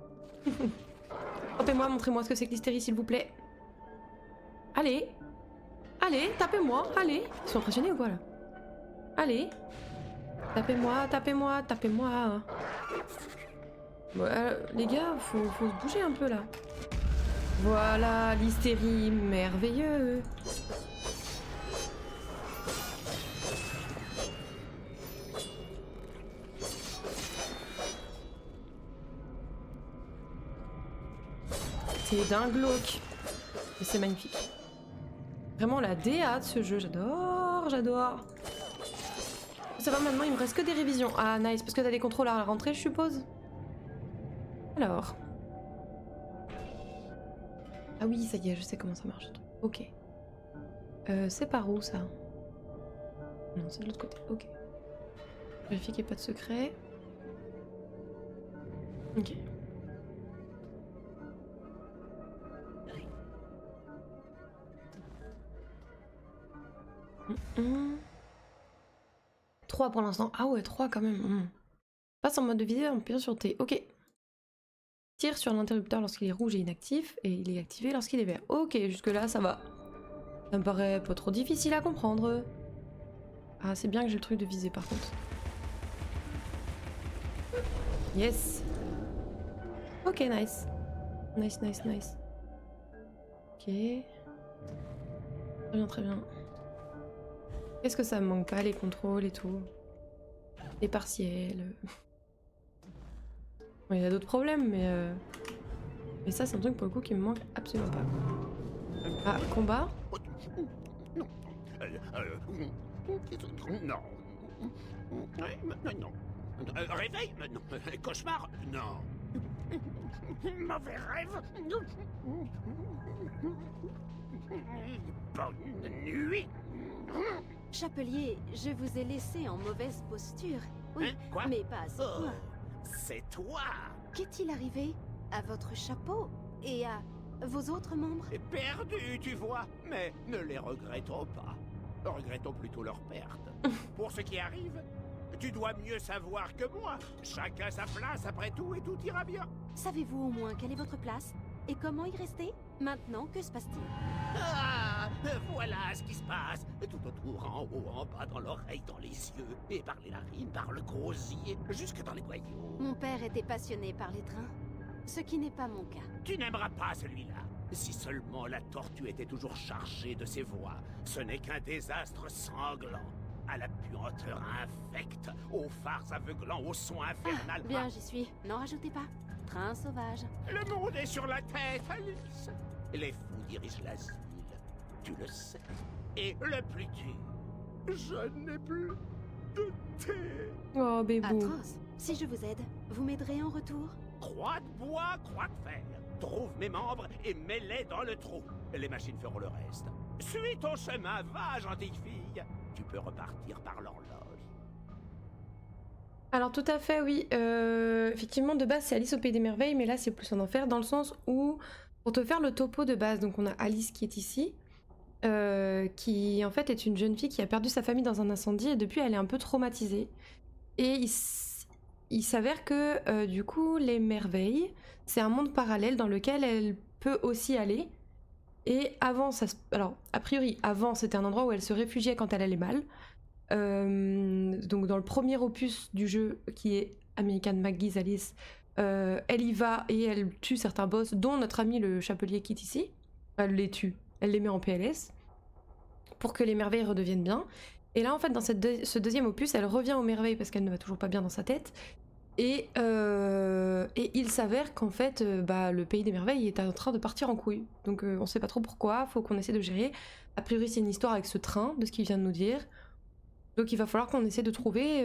Frappez-moi, montrez-moi ce que c'est que l'hystérie, s'il vous plaît. Allez, tapez-moi, allez. Ils sont impressionnés ou quoi là? Allez. Tapez-moi. Bon, les gars, faut se bouger un peu là. Voilà, l'hystérie merveilleux. C'est dingue glauque. Mais c'est magnifique. Vraiment la DA de ce jeu, j'adore, j'adore. Ça va maintenant, il me reste que des révisions. Ah nice, parce que t'as des contrôles à la rentrée, je suppose. Alors. Ah oui, ça y est, je sais comment ça marche. Ok. C'est par où ça? Non, c'est de l'autre côté. Ok. Vérifie qu'il n'y ait pas de secret. Ok. Mmh. 3 pour l'instant. Ah ouais, 3 quand même. Passe en mode de visée en appuyant sur T. Ok. Tire sur l'interrupteur lorsqu'il est rouge et inactif, et il est activé lorsqu'il est vert. Ok, jusque là ça va. Ça me paraît pas trop difficile à comprendre. Ah, c'est bien que j'ai le truc de visée par contre. Yes. Ok, nice. Nice, nice, nice. Ok. Très bien, très bien. Qu'est-ce que ça me manque pas, les contrôles et tout? Les partiels. Bon, il y a d'autres problèmes, mais ça, c'est un truc pour le coup qui me manque absolument pas. Ah, combat? Non. Non. Non. Réveil? Non. Cauchemar? Non. Mauvais rêve? Bonne nuit. Chapelier, je vous ai laissé en mauvaise posture. Oui, Hein? Quoi? mais pas à ce Oh, point. c'est toi. Qu'est-il arrivé à votre chapeau et à vos autres membres? Perdu, tu vois. Mais ne les regrettons pas. Regrettons plutôt leur perte. Pour ce qui arrive, tu dois mieux savoir que moi. Chacun sa place après tout et tout ira bien. Savez-vous au moins quelle est votre place? Et comment y rester? Maintenant, que se passe-t-il? Ah, voilà ce qui se passe. Tout autour, en haut, en bas, dans l'oreille, dans les yeux, et par les narines, par le gosier, jusque dans les boyaux. Mon père était passionné par les trains, ce qui n'est pas mon cas. Tu n'aimeras pas celui-là. Si seulement la tortue était toujours chargée de ses voix. Ce n'est qu'un désastre sanglant. À la puanteur infecte, aux phares aveuglants, au son infernal. Bien, j'y suis. N'en rajoutez pas. Train sauvage. Le monde est sur la tête, Alice. Les fous dirigent l'asile. Tu le sais. Et le plus dur, je n'ai plus de thé. Oh, bébou. Atroce. Si je vous aide, vous m'aiderez en retour? Croix de bois, croix de fer. Trouve mes membres et mets-les dans le trou. Les machines feront le reste. Suis ton chemin, va, gentille fille. Tu peux repartir par l'horloge. Alors tout à fait, oui. Effectivement, de base, c'est Alice au Pays des Merveilles, mais là, c'est plus un enfer, dans le sens où, pour te faire le topo de base, donc on a Alice qui est ici, qui en fait est une jeune fille qui a perdu sa famille dans un incendie, et depuis, elle est un peu traumatisée. Et il s'avère que, du coup, les merveilles, c'est un monde parallèle dans lequel elle peut aussi aller. Et avant, alors, a priori, avant, c'était un endroit où elle se réfugiait quand elle allait mal. Donc dans le premier opus du jeu, qui est American McGee's Alice, elle y va et elle tue certains boss, dont notre ami le chapelier qui est ici. Elle les tue, elle les met en PLS, pour que les merveilles redeviennent bien. Et là, en fait, dans ce deuxième opus, elle revient aux merveilles parce qu'elle ne va toujours pas bien dans sa tête. Et il s'avère qu'en fait, le pays des merveilles est en train de partir en couille. Donc on sait pas trop pourquoi, faut qu'on essaie de gérer. A priori, c'est une histoire avec ce train, de ce qu'il vient de nous dire. Donc il va falloir qu'on essaie de trouver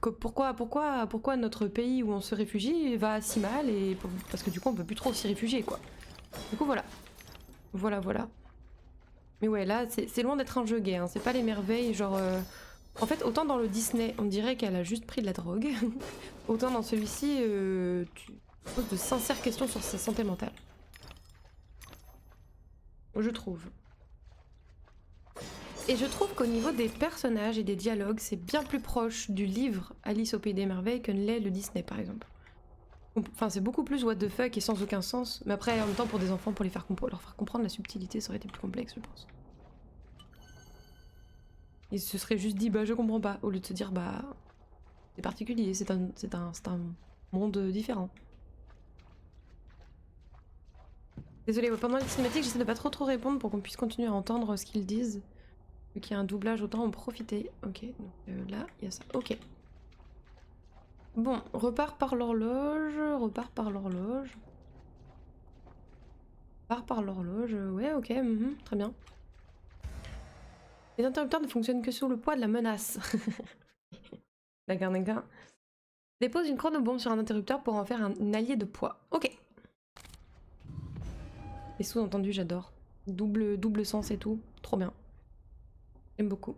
pourquoi notre pays où on se réfugie va si mal, et parce que du coup on peut plus trop s'y réfugier, quoi. Du coup voilà. Voilà. Mais ouais, là c'est loin d'être un jeu gay, hein. C'est pas les merveilles, genre... En fait, autant dans le Disney, on dirait qu'elle a juste pris de la drogue, autant dans celui-ci, tu poses de sincères questions sur sa santé mentale. Je trouve. Et je trouve qu'au niveau des personnages et des dialogues, c'est bien plus proche du livre Alice au Pays des Merveilles que ne l'est le Disney, par exemple. Enfin, c'est beaucoup plus what the fuck et sans aucun sens, mais après, en même temps, pour des enfants, pour leur faire comprendre la subtilité, ça aurait été plus complexe, je pense. Ils se seraient juste dit, je comprends pas, au lieu de se dire, c'est particulier, c'est un monde différent. Désolée, pendant les cinématiques, j'essaie de pas trop répondre pour qu'on puisse continuer à entendre ce qu'ils disent. Vu qu'il y a un doublage, autant en profiter. Ok, donc là, il y a ça. Ok. Bon, repart par l'horloge, repart par l'horloge. Repart par l'horloge, ouais, ok, très bien. Les interrupteurs ne fonctionnent que sous le poids de la menace. D'accord, d'accord. Dépose une chronobombe sur un interrupteur pour en faire un allié de poids. Ok. Les sous-entendus, j'adore. Double sens et tout. Trop bien. J'aime beaucoup.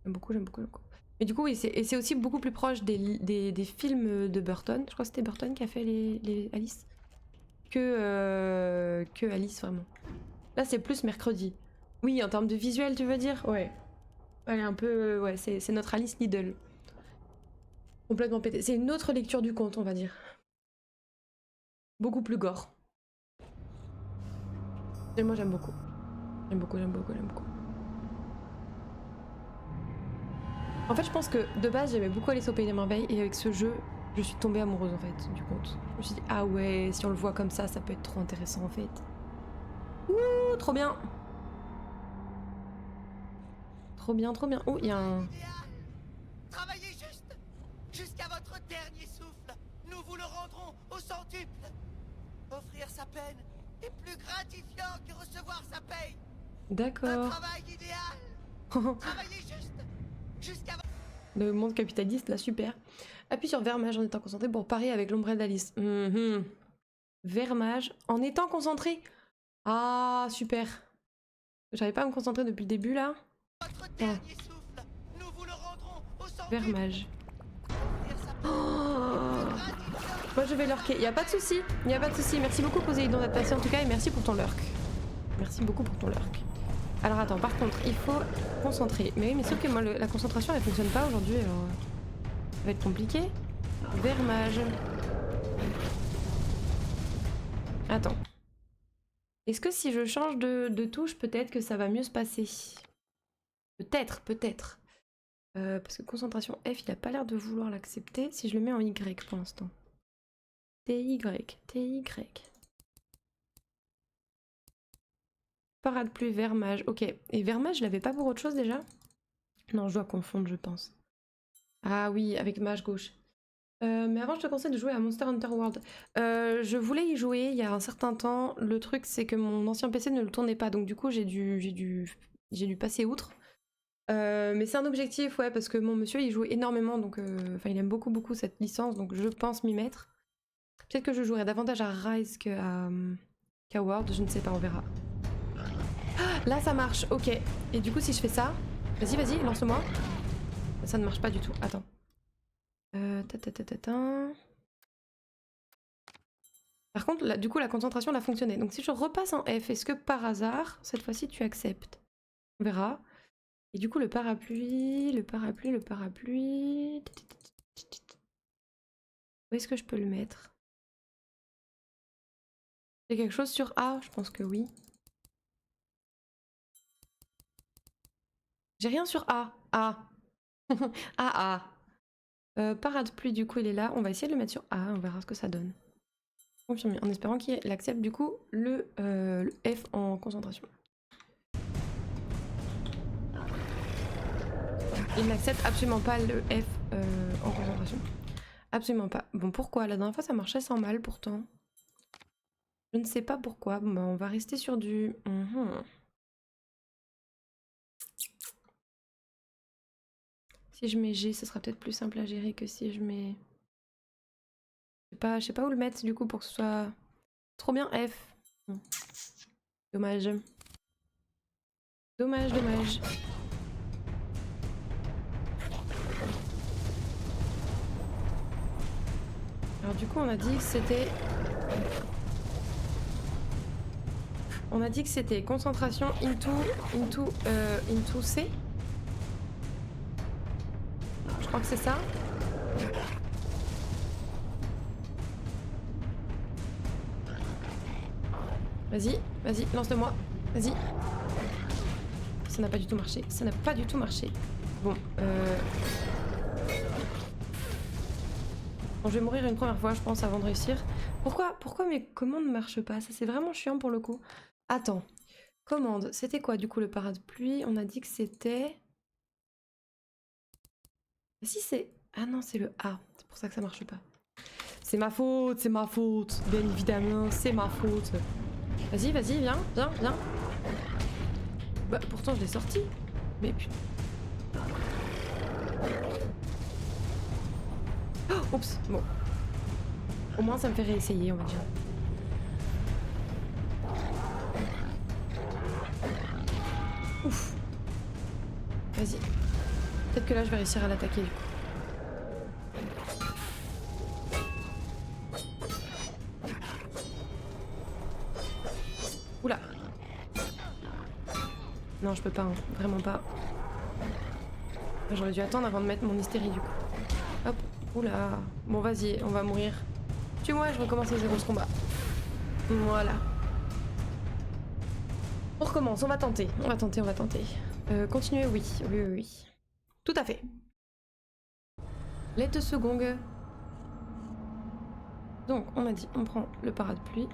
J'aime beaucoup, j'aime beaucoup, j'aime beaucoup. Mais du coup, oui, c'est aussi beaucoup plus proche des films de Burton. Je crois que c'était Burton qui a fait les Alice. Que Alice, vraiment. Là, c'est plus mercredi. Oui, en termes de visuel, tu veux dire? Ouais. Elle est un peu... ouais, c'est notre Alice Liddell. Complètement pété. C'est une autre lecture du conte, on va dire. Beaucoup plus gore. Et moi, j'aime beaucoup. J'aime beaucoup, j'aime beaucoup, j'aime beaucoup. En fait, je pense que de base, j'aimais beaucoup Alice au Pays des Merveilles et avec ce jeu, je suis tombée amoureuse en fait du conte. Je me suis dit, ah ouais, si on le voit comme ça peut être trop intéressant en fait. Ouh, trop bien! Trop bien, trop bien. Oh, il y a un... Travaillez juste jusqu'à votre dernier souffle. Nous vous le rendrons au centuple. Offrir sa peine est plus gratifiant que recevoir sa paye. Un D'accord. travail idéal. Travaillez juste jusqu'à... Le monde capitaliste, là, super. Appuie sur Vermage en étant concentré pour parer avec l'ombrelle d'Alice. Vermage en étant concentré. Ah, super. J'arrive pas à me concentrer depuis le début, là. Votre dernier souffle. Nous vous le rendrons au centuple. Vermage. Offrir sa peine Oh. est plus gratifiant. Moi, je vais lurker. Y a pas de souci. Y a pas de souci. Merci beaucoup, Poséidon, d'être passé en tout cas, et merci pour ton lurk. Merci beaucoup pour ton lurk. Alors attends, par contre, il faut concentrer. Mais oui, mais sauf que moi, la concentration, elle fonctionne pas aujourd'hui, alors... ça va être compliqué. Vermage. Attends. Est-ce que si je change de touche, peut-être que ça va mieux se passer? Peut-être, peut-être. Parce que concentration F, il a pas l'air de vouloir l'accepter. Si je le mets en Y pour l'instant. TY, TY. Parade plus Vermage, ok. Et Vermage, je l'avais pas pour autre chose déjà? Non, je dois confondre, je pense. Ah oui, avec Mage gauche. Mais avant, je te conseille de jouer à Monster Hunter World. Je voulais y jouer il y a un certain temps. Le truc, c'est que mon ancien PC ne le tournait pas, donc du coup, j'ai dû passer outre. Mais c'est un objectif, ouais, parce que mon monsieur, il joue énormément, donc enfin, il aime beaucoup, beaucoup cette licence, donc je pense m'y mettre. Peut-être que je jouerai davantage à Rise qu'à World, je ne sais pas, on verra. Là ça marche, ok. Et du coup si je fais ça, vas-y, lance-moi. Ça ne marche pas du tout, attends. Par contre, là, du coup la concentration elle a fonctionné. Donc si je repasse en F, est-ce que par hasard, cette fois-ci tu acceptes? On verra. Et du coup le parapluie... Où est-ce que je peux le mettre? Il y a quelque chose sur A? Je pense que oui. J'ai rien sur A. A. A. Parade pluie, du coup, il est là. On va essayer de le mettre sur A. On verra ce que ça donne. Confirmé. En espérant qu'il accepte, du coup, le F en concentration. Il n'accepte absolument pas le F en concentration. Absolument pas. Bon, pourquoi? La dernière fois, ça marchait sans mal, pourtant. Je ne sais pas pourquoi. Bon, bah, on va rester sur du... Si je mets G, ce sera peut-être plus simple à gérer que si je mets... Je sais pas où le mettre du coup pour que ce soit... Trop bien F. Dommage. Dommage. Alors du coup on a dit que c'était... On a dit que c'était concentration into C. Je crois que c'est ça. Vas-y, lance-le-moi. Vas-y. Ça n'a pas du tout marché. Bon, Bon, je vais mourir une première fois, je pense, avant de réussir. Pourquoi mes commandes ne marchent pas? Ça c'est vraiment chiant pour le coup. Attends. Commande. C'était quoi du coup le parapluie? On a dit que c'était... Si c'est... Ah non, c'est le A. C'est pour ça que ça marche pas. C'est ma faute, bien évidemment, c'est ma faute. Vas-y, vas-y, viens. Bah, pourtant je l'ai sorti. Mais putain. Oh, oups, bon. Au moins ça me fait réessayer, on va dire. Ouf. Vas-y. Peut-être que là je vais réussir à l'attaquer du coup. Oula. Non, je peux pas, hein. Vraiment pas. J'aurais dû attendre avant de mettre mon hystérie du coup. Hop. Oula. Bon, vas-y, on va mourir. Tue-moi, je recommence à zéro ce combat. Voilà. On recommence, on va tenter. Continuer, oui. Tout à fait. Let's seconde. Donc, on a dit, on prend le parapluie.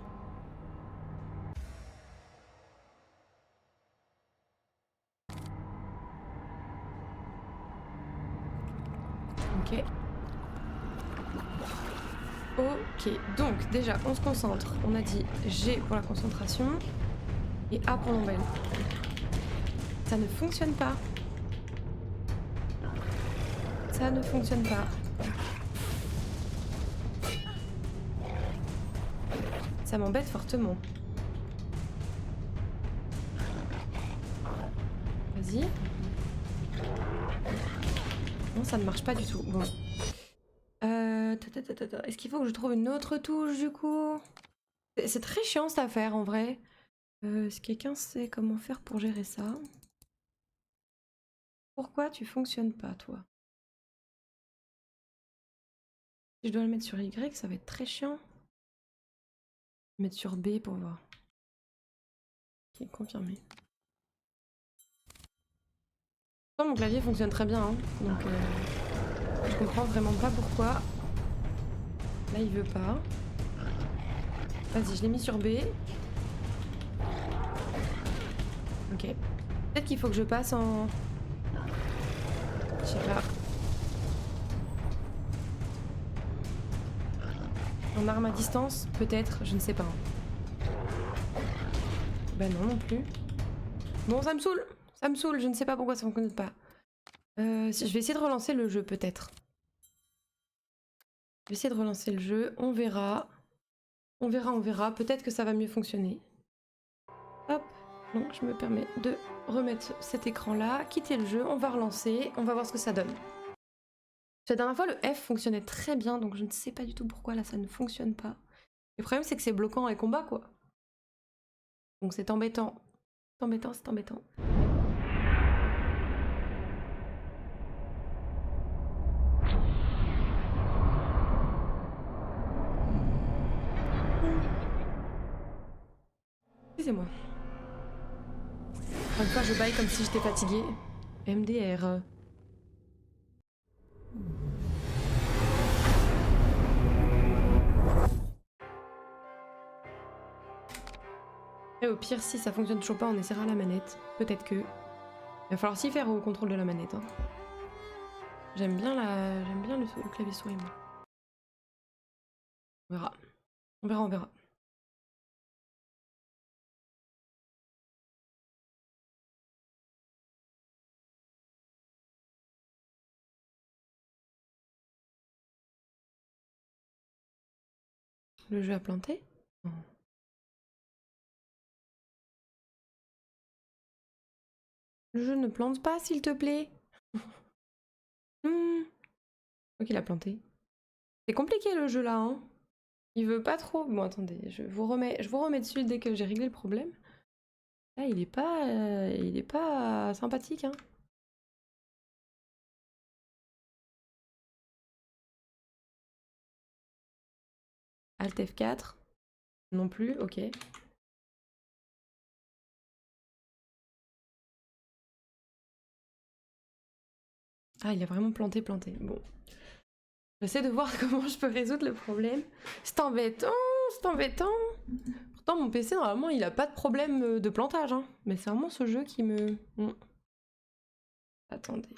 Ok. Ok, donc déjà on se concentre. On a dit G pour la concentration et A pour l'ombelle. Ça ne fonctionne pas. Ça ne fonctionne pas. Ça m'embête fortement. Vas-y. Non, ça ne marche pas du tout. Bon. Est-ce qu'il faut que je trouve une autre touche du coup? C'est très chiant cette affaire en vrai. Si quelqu'un sait comment faire pour gérer ça. Pourquoi tu fonctionnes pas toi? Si je dois le mettre sur Y, ça va être très chiant. Mettre sur B pour voir. Ok, confirmé. Mon clavier fonctionne très bien, hein, donc je comprends vraiment pas pourquoi. Là il veut pas. Vas-y, je l'ai mis sur B. Ok. Peut-être qu'il faut que je passe en... Je sais pas. En arme à distance, peut-être, je ne sais pas. Bah non, non plus. Bon, ça me saoule. Ça me saoule, je ne sais pas pourquoi ça ne fonctionne pas. Je vais essayer de relancer le jeu, peut-être. Je vais essayer de relancer le jeu, on verra. On verra. Peut-être que ça va mieux fonctionner. Hop. Donc je me permets de remettre cet écran-là, quitter le jeu, on va relancer, on va voir ce que ça donne. La dernière fois, le F fonctionnait très bien, donc je ne sais pas du tout pourquoi là ça ne fonctionne pas. Le problème, c'est que c'est bloquant et combat, quoi. Donc c'est embêtant. C'est embêtant. Excusez-moi. Encore une fois, je baille comme si j'étais fatiguée. MDR. Et au pire, si ça fonctionne toujours pas, on essaiera la manette. Peut-être que... Il va falloir s'y faire au contrôle de la manette. Hein. J'aime bien le clavier souris, moi. On verra. On verra. Le jeu a planté? Non. Le jeu ne plante pas, s'il te plaît. Ok, il a planté. C'est compliqué le jeu là, hein. Il veut pas trop. Bon, attendez, je vous remets dessus dès que j'ai réglé le problème. Là, il est pas sympathique, hein. Alt F4. Non plus, ok. Ah, il a vraiment planté. Bon. J'essaie de voir comment je peux résoudre le problème. C'est embêtant. c'est embêtant. Pourtant, mon PC, normalement, il a pas de problème de plantage. Hein. Mais c'est vraiment ce jeu qui me... Attendez.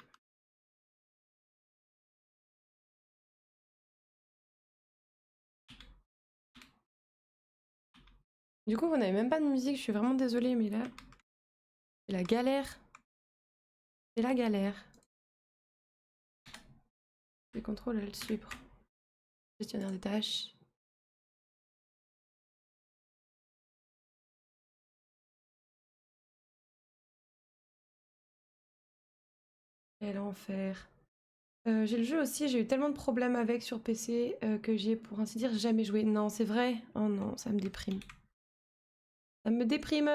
Du coup, vous n'avez même pas de musique, je suis vraiment désolée, mais là... C'est la galère. C'est la galère. Les contrôles, elle suivre. Gestionnaire des tâches. Quel enfer. J'ai le jeu aussi, j'ai eu tellement de problèmes avec sur PC que j'y ai pour ainsi dire jamais joué. Non, c'est vrai? Oh non, ça me déprime. Ça me déprime.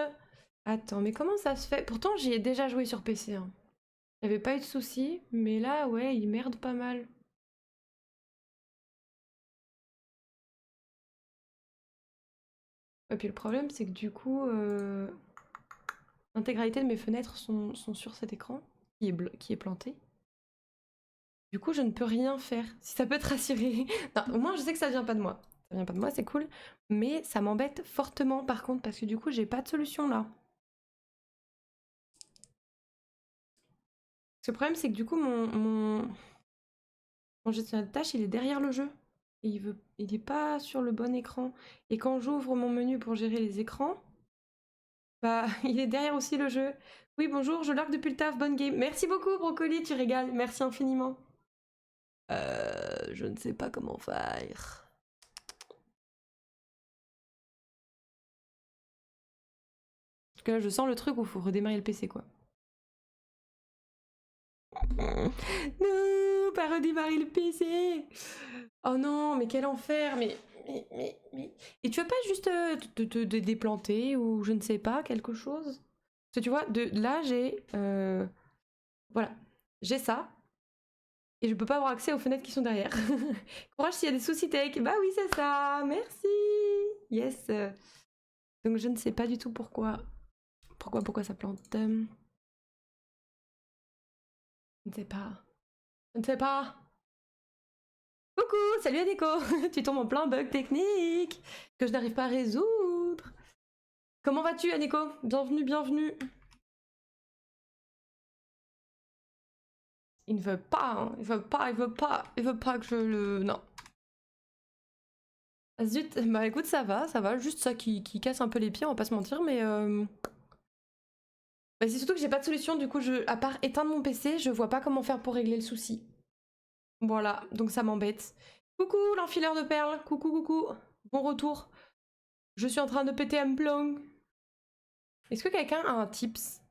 Attends, mais comment ça se fait? Pourtant, j'y ai déjà joué sur PC. Hein. Il n'y avait pas eu de soucis, mais là, ouais, il merde pas mal. Et puis le problème, c'est que du coup, l'intégralité de mes fenêtres sont sur cet écran qui est planté. Du coup, je ne peux rien faire. Si ça peut te rassurer. Non, au moins, je sais que ça vient pas de moi. Ça vient pas de moi, c'est cool. Mais ça m'embête fortement, par contre, parce que du coup, j'ai pas de solution là. Parce que le problème, c'est que du coup, mon gestionnaire de tâches, il est derrière le jeu. Et il est pas sur le bon écran. Et quand j'ouvre mon menu pour gérer les écrans, bah, il est derrière aussi le jeu. Oui, bonjour, je lurk depuis le taf, bonne game. Merci beaucoup, Brocoli, tu régales. Merci infiniment. Je ne sais pas comment faire. Parce que là, je sens le truc où il faut redémarrer le PC, quoi. Non, pas redémarrer le PC. Oh non, mais quel enfer. Mais... Et tu veux pas juste te déplanter ou je ne sais pas, quelque chose? Parce que tu vois, là, j'ai... Voilà, j'ai ça. Et je peux pas avoir accès aux fenêtres qui sont derrière. Courage s'il y a des soucis tech. Bah oui, c'est ça. Merci. Yes. Donc je ne sais pas du tout pourquoi. Pourquoi ça plante. Je ne sais pas. Je ne sais pas. Coucou, salut Aneko. Tu tombes en plein bug technique que je n'arrive pas à résoudre. Comment vas-tu Aneko? Bienvenue, bienvenue. Il ne veut pas, hein. Il veut pas que je le... Non. Ah, zut, bah écoute, ça va, juste ça qui casse un peu les pieds, on va pas se mentir, mais... Bah, c'est surtout que j'ai pas de solution, du coup, à part éteindre mon PC, je vois pas comment faire pour régler le souci. Voilà, donc ça m'embête. Coucou, l'enfileur de perles, coucou, bon retour. Je suis en train de péter un plomb. Est-ce que quelqu'un a un tips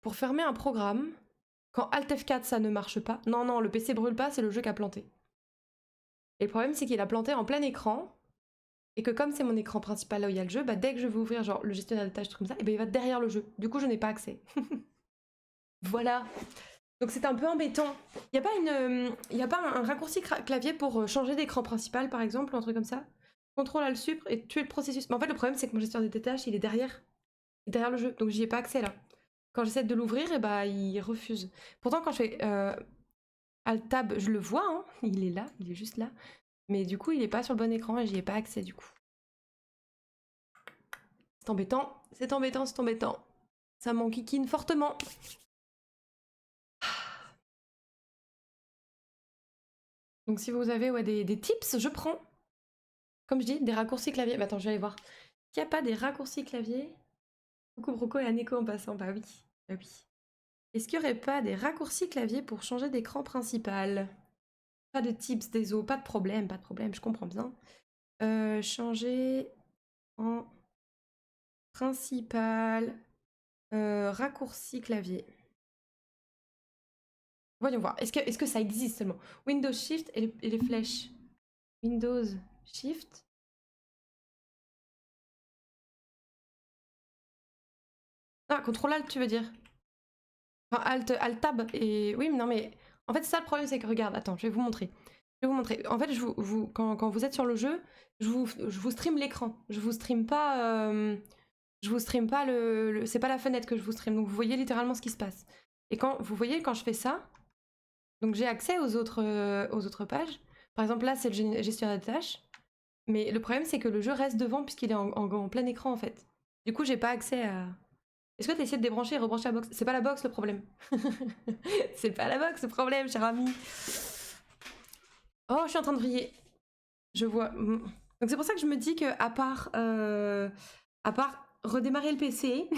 pour fermer un programme quand Alt F4 ça ne marche pas? Non, le PC brûle pas, c'est le jeu qui a planté. Et le problème c'est qu'il a planté en plein écran et que comme c'est mon écran principal là où il y a le jeu, bah dès que je vais ouvrir genre le gestionnaire de tâches truc comme ça, et ben il va derrière le jeu. Du coup je n'ai pas accès. Voilà. Donc c'est un peu embêtant. Il y a pas un raccourci clavier pour changer d'écran principal par exemple ou un truc comme ça? Contrôle Alt Sup et tuer le processus. Mais en fait le problème c'est que mon gestionnaire de tâches il est derrière le jeu, donc j'y ai pas accès là. Quand j'essaie de l'ouvrir, et bah il refuse. Pourtant quand je fais Alt Tab, je le vois, hein, il est là, il est juste là. Mais du coup il est pas sur le bon écran et j'y ai pas accès du coup. C'est embêtant, c'est embêtant, c'est embêtant. Ça m'enquiquine fortement. Donc si vous avez des tips, je prends. Comme je dis, des raccourcis clavier. Bah, attends, je vais aller voir. Qu'il n'y a pas des raccourcis clavier? Coucou Broco et Aneko en passant. Bah oui, bah oui. Est-ce qu'il n'y aurait pas des raccourcis clavier pour changer d'écran principal? Pas de tips, désolé, pas de problème, je comprends bien. Changer en principal, raccourci clavier. Voyons voir, est-ce que ça existe seulement? Windows Shift et les flèches. Windows Shift. Ah, CTRL Alt tu veux dire? Enfin, Alt Tab et... Oui, mais non mais... En fait, ça le problème, c'est que, regarde, attends, je vais vous montrer. En fait, quand vous êtes sur le jeu, je vous stream l'écran. Je vous stream pas... c'est pas la fenêtre que je vous stream. Donc vous voyez littéralement ce qui se passe. Et vous voyez, quand je fais ça, donc j'ai accès aux autres pages. Par exemple, là, c'est le gestionnaire de tâches. Mais le problème, c'est que le jeu reste devant puisqu'il est en plein écran en fait. Du coup, j'ai pas accès à... Est-ce que tu essaies de débrancher et rebrancher la box? C'est pas la box le problème. C'est pas la box le problème, cher ami. Oh, je suis en train de vriller. Je vois. Donc c'est pour ça que je me dis que à part redémarrer le PC...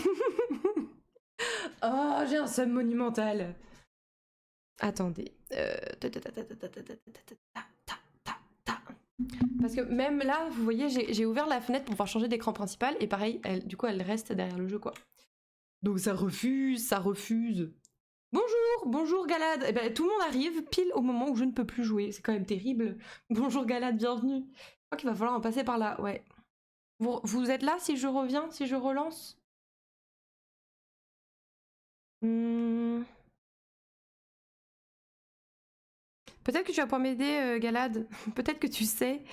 Oh, j'ai un somme monumental. Attendez. Parce que même là, vous voyez, j'ai ouvert la fenêtre pour pouvoir changer d'écran principal et pareil, du coup, elle reste derrière le jeu, quoi. Donc ça refuse, ça refuse. Bonjour, bonjour Galad. Eh ben, tout le monde arrive pile au moment où je ne peux plus jouer. C'est quand même terrible. Bonjour Galad, bienvenue. Je crois qu'il va falloir en passer par là, ouais. Vous êtes là si je reviens, si je relance? Peut-être que tu vas pouvoir m'aider, Galad. Peut-être que tu sais.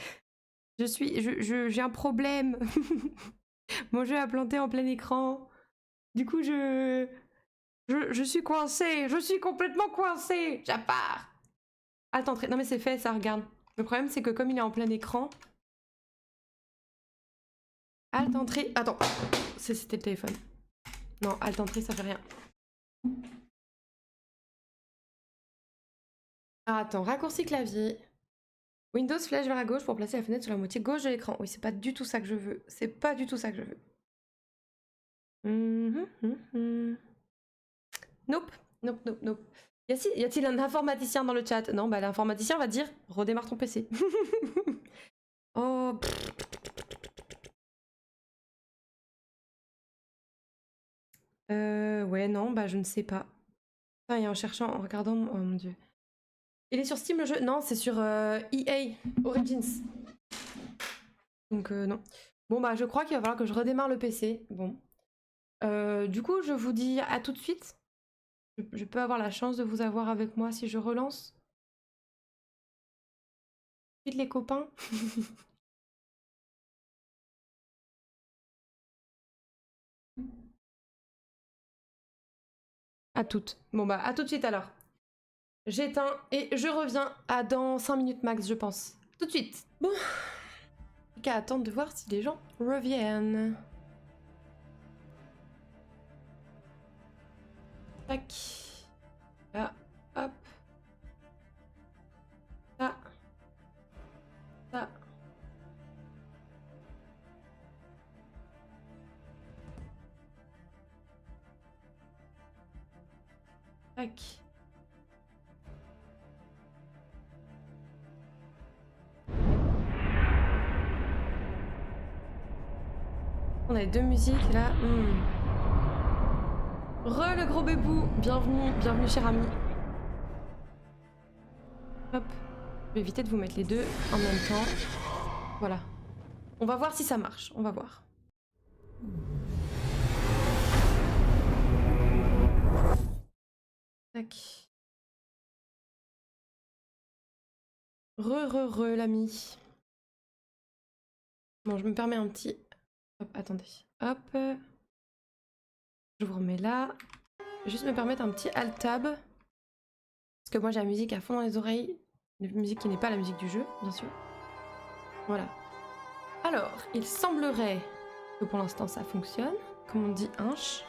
J'ai un problème. Mon jeu a planté en plein écran. Du coup, je suis coincée. Je suis complètement coincée. J'appars. Alt entrée. Non mais c'est fait, ça, regarde. Le problème, c'est que comme il est en plein écran... Alt entrée. Attends. C'était le téléphone. Non, alt entrée, ça fait rien. Ah, attends, raccourci clavier. Windows flèche vers la gauche pour placer la fenêtre sur la moitié gauche de l'écran. Oui, c'est pas du tout ça que je veux. C'est pas du tout ça que je veux. Nope. Nope, nope, nope. Y a-t-il un informaticien dans le chat? Non, bah l'informaticien va dire redémarre ton PC. Oh. Ouais, non, bah je ne sais pas. Et en cherchant, en regardant... Oh mon dieu. Il est sur Steam le jeu? Non, c'est sur EA Origins. Donc non. Bon bah je crois qu'il va falloir que je redémarre le PC. Bon. Du coup, je vous dis à tout de suite. Je peux avoir la chance de vous avoir avec moi si je relance. Vite les copains. À toutes. Bon bah à tout de suite alors. J'éteins et je reviens à dans 5 minutes max, je pense. Tout de suite. Bon. Plus qu'à attendre de voir si les gens reviennent. Tac. Là. Hop. Ça. Ça. Tac. On a les deux musiques là. Re le gros bébou, bienvenue cher ami. Hop, je vais éviter de vous mettre les deux en même temps. Voilà. On va voir si ça marche, on va voir. Tac. Re l'ami. Bon, je me permets un petit... Hop, attendez. Hop. Je vous remets là. Je vais juste me permettre un petit alt-tab. Parce que moi j'ai la musique à fond dans les oreilles. Une musique qui n'est pas la musique du jeu, bien sûr. Voilà. Alors, il semblerait que pour l'instant ça fonctionne. Comme on dit, inch.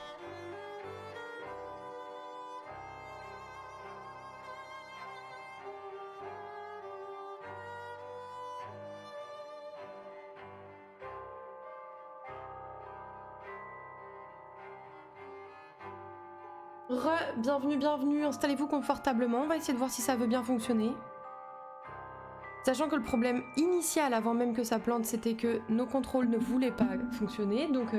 Bienvenue, installez-vous confortablement, on va essayer de voir si ça veut bien fonctionner. Sachant que le problème initial avant même que ça plante, c'était que nos contrôles ne voulaient pas fonctionner, donc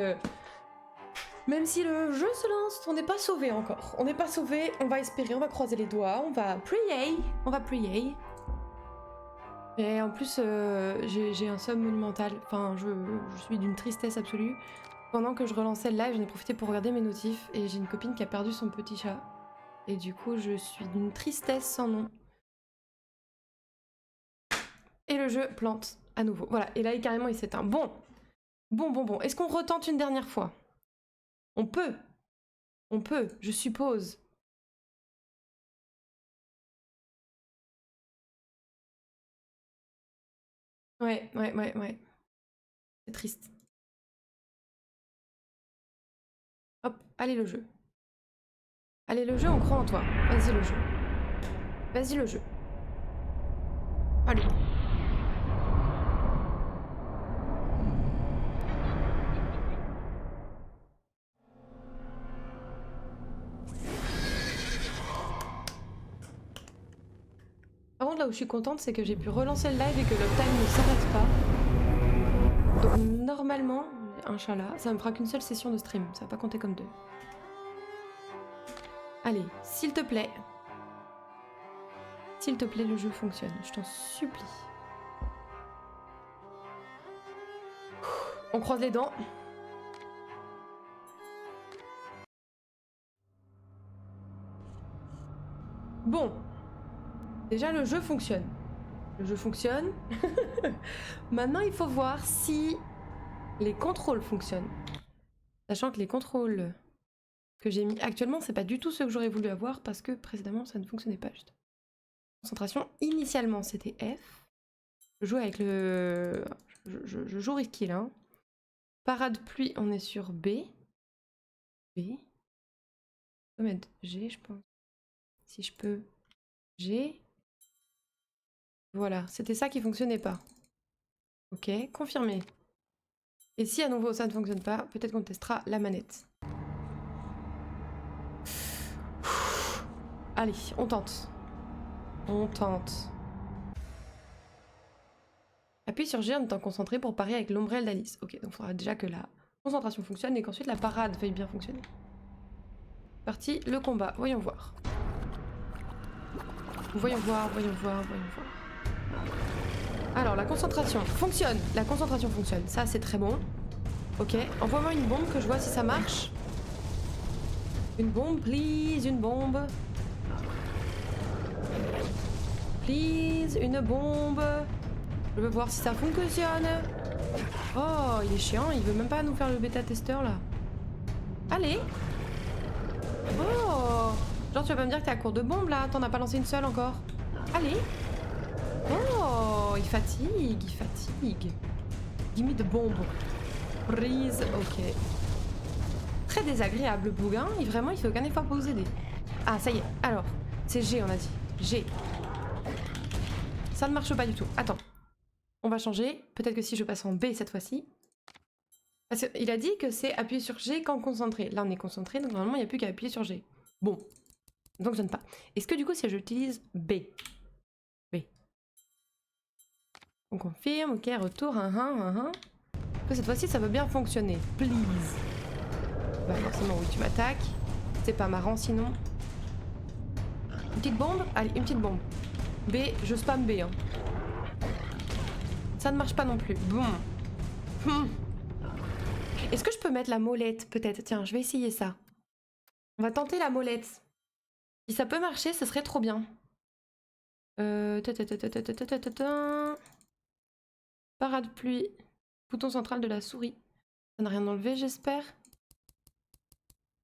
même si le jeu se lance, on n'est pas sauvé encore. On n'est pas sauvé, on va espérer, on va croiser les doigts, on va prier. Et en plus, j'ai un somme monumental, enfin je suis d'une tristesse absolue. Pendant que je relançais le live, j'en ai profité pour regarder mes notifs et j'ai une copine qui a perdu son petit chat. Et du coup, je suis d'une tristesse sans nom. Et le jeu plante à nouveau. Voilà, et là, carrément, il s'éteint. Bon. Est-ce qu'on retente une dernière fois? On peut, je suppose. Ouais. C'est triste. Hop, allez le jeu. Allez le jeu, on croit en toi. Vas-y le jeu. Vas-y le jeu. Allez. Par contre, là où je suis contente, c'est que j'ai pu relancer le live et que le time ne s'arrête pas. Donc normalement, Inch'Allah, ça me fera qu'une seule session de stream. Ça va pas compter comme 2. Allez, s'il te plaît. S'il te plaît, le jeu fonctionne. Je t'en supplie. On croise les dents. Bon. Déjà, le jeu fonctionne. Le jeu fonctionne. Maintenant, il faut voir si les contrôles fonctionnent. Sachant que les contrôles que j'ai mis actuellement, c'est pas du tout ceux que j'aurais voulu avoir parce que précédemment, ça ne fonctionnait pas juste. Concentration, initialement, c'était F. Je joue avec le... Je joue risqué, là. Hein. Parade pluie, on est sur B. B. Je peux mettre G, je pense. Si je peux... G... Voilà, c'était ça qui fonctionnait pas. Ok, confirmé. Et si à nouveau ça ne fonctionne pas, peut-être qu'on testera la manette. Allez, on tente. On tente. Appuie sur G en étant concentré pour parier avec l'ombrelle d'Alice. Ok, donc il faudra déjà que la concentration fonctionne et qu'ensuite la parade veuille bien fonctionner. Parti, le combat, voyons voir. Voyons voir, voyons voir, voyons voir. Alors, la concentration fonctionne. La concentration fonctionne. Ça, c'est très bon. Ok, envoie-moi une bombe que je vois si ça marche. Une bombe, please, une bombe. Please, une bombe. Je veux voir si ça fonctionne. Oh, il est chiant. Il veut même pas nous faire le bêta-testeur, là. Allez. Oh. Genre, tu vas pas me dire que t'es à court de bombes, là. T'en as pas lancé une seule encore. Allez. Oh, il fatigue, il fatigue. Gimme de bombe. Prise, ok. Très désagréable, Bougain. Vraiment, il fait aucun effort pour vous aider. Ah, ça y est. Alors, c'est G, on a dit. G. Ça ne marche pas du tout. Attends. On va changer. Peut-être que si je passe en B cette fois-ci. Parce qu'il a dit que c'est appuyer sur G quand concentré. Là, on est concentré, donc normalement, il n'y a plus qu'à appuyer sur G. Bon. Donc, ça ne fonctionne pas. Est-ce que du coup, si j'utilise B? On confirme, ok, retour, que cette fois-ci ça va bien fonctionner, please. Bah forcément oui, tu m'attaques. C'est pas marrant sinon. Une petite bombe? Allez, une petite bombe. B, je spam B. Hein. Ça ne marche pas non plus. Bon. Est-ce que je peux mettre la molette peut-être? Tiens, je vais essayer ça. On va tenter la molette. Si ça peut marcher, ce serait trop bien. Parade pluie. Bouton central de la souris. Ça n'a rien enlevé, j'espère.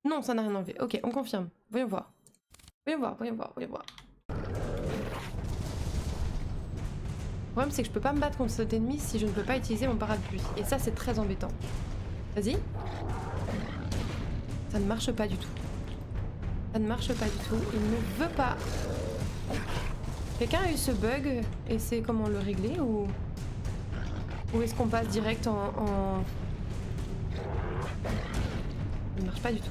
Non, ça n'a rien enlevé. Ok, on confirme. Voyons voir. Voyons voir, voyons voir, voyons voir. Le problème, c'est que je peux pas me battre contre cet ennemi si je ne peux pas utiliser mon parade pluie. Et ça, c'est très embêtant. Vas-y. Ça ne marche pas du tout. Ça ne marche pas du tout. Il ne veut pas. Quelqu'un a eu ce bug et sait comment le régler ou est-ce qu'on passe direct en... Ça ne marche pas du tout.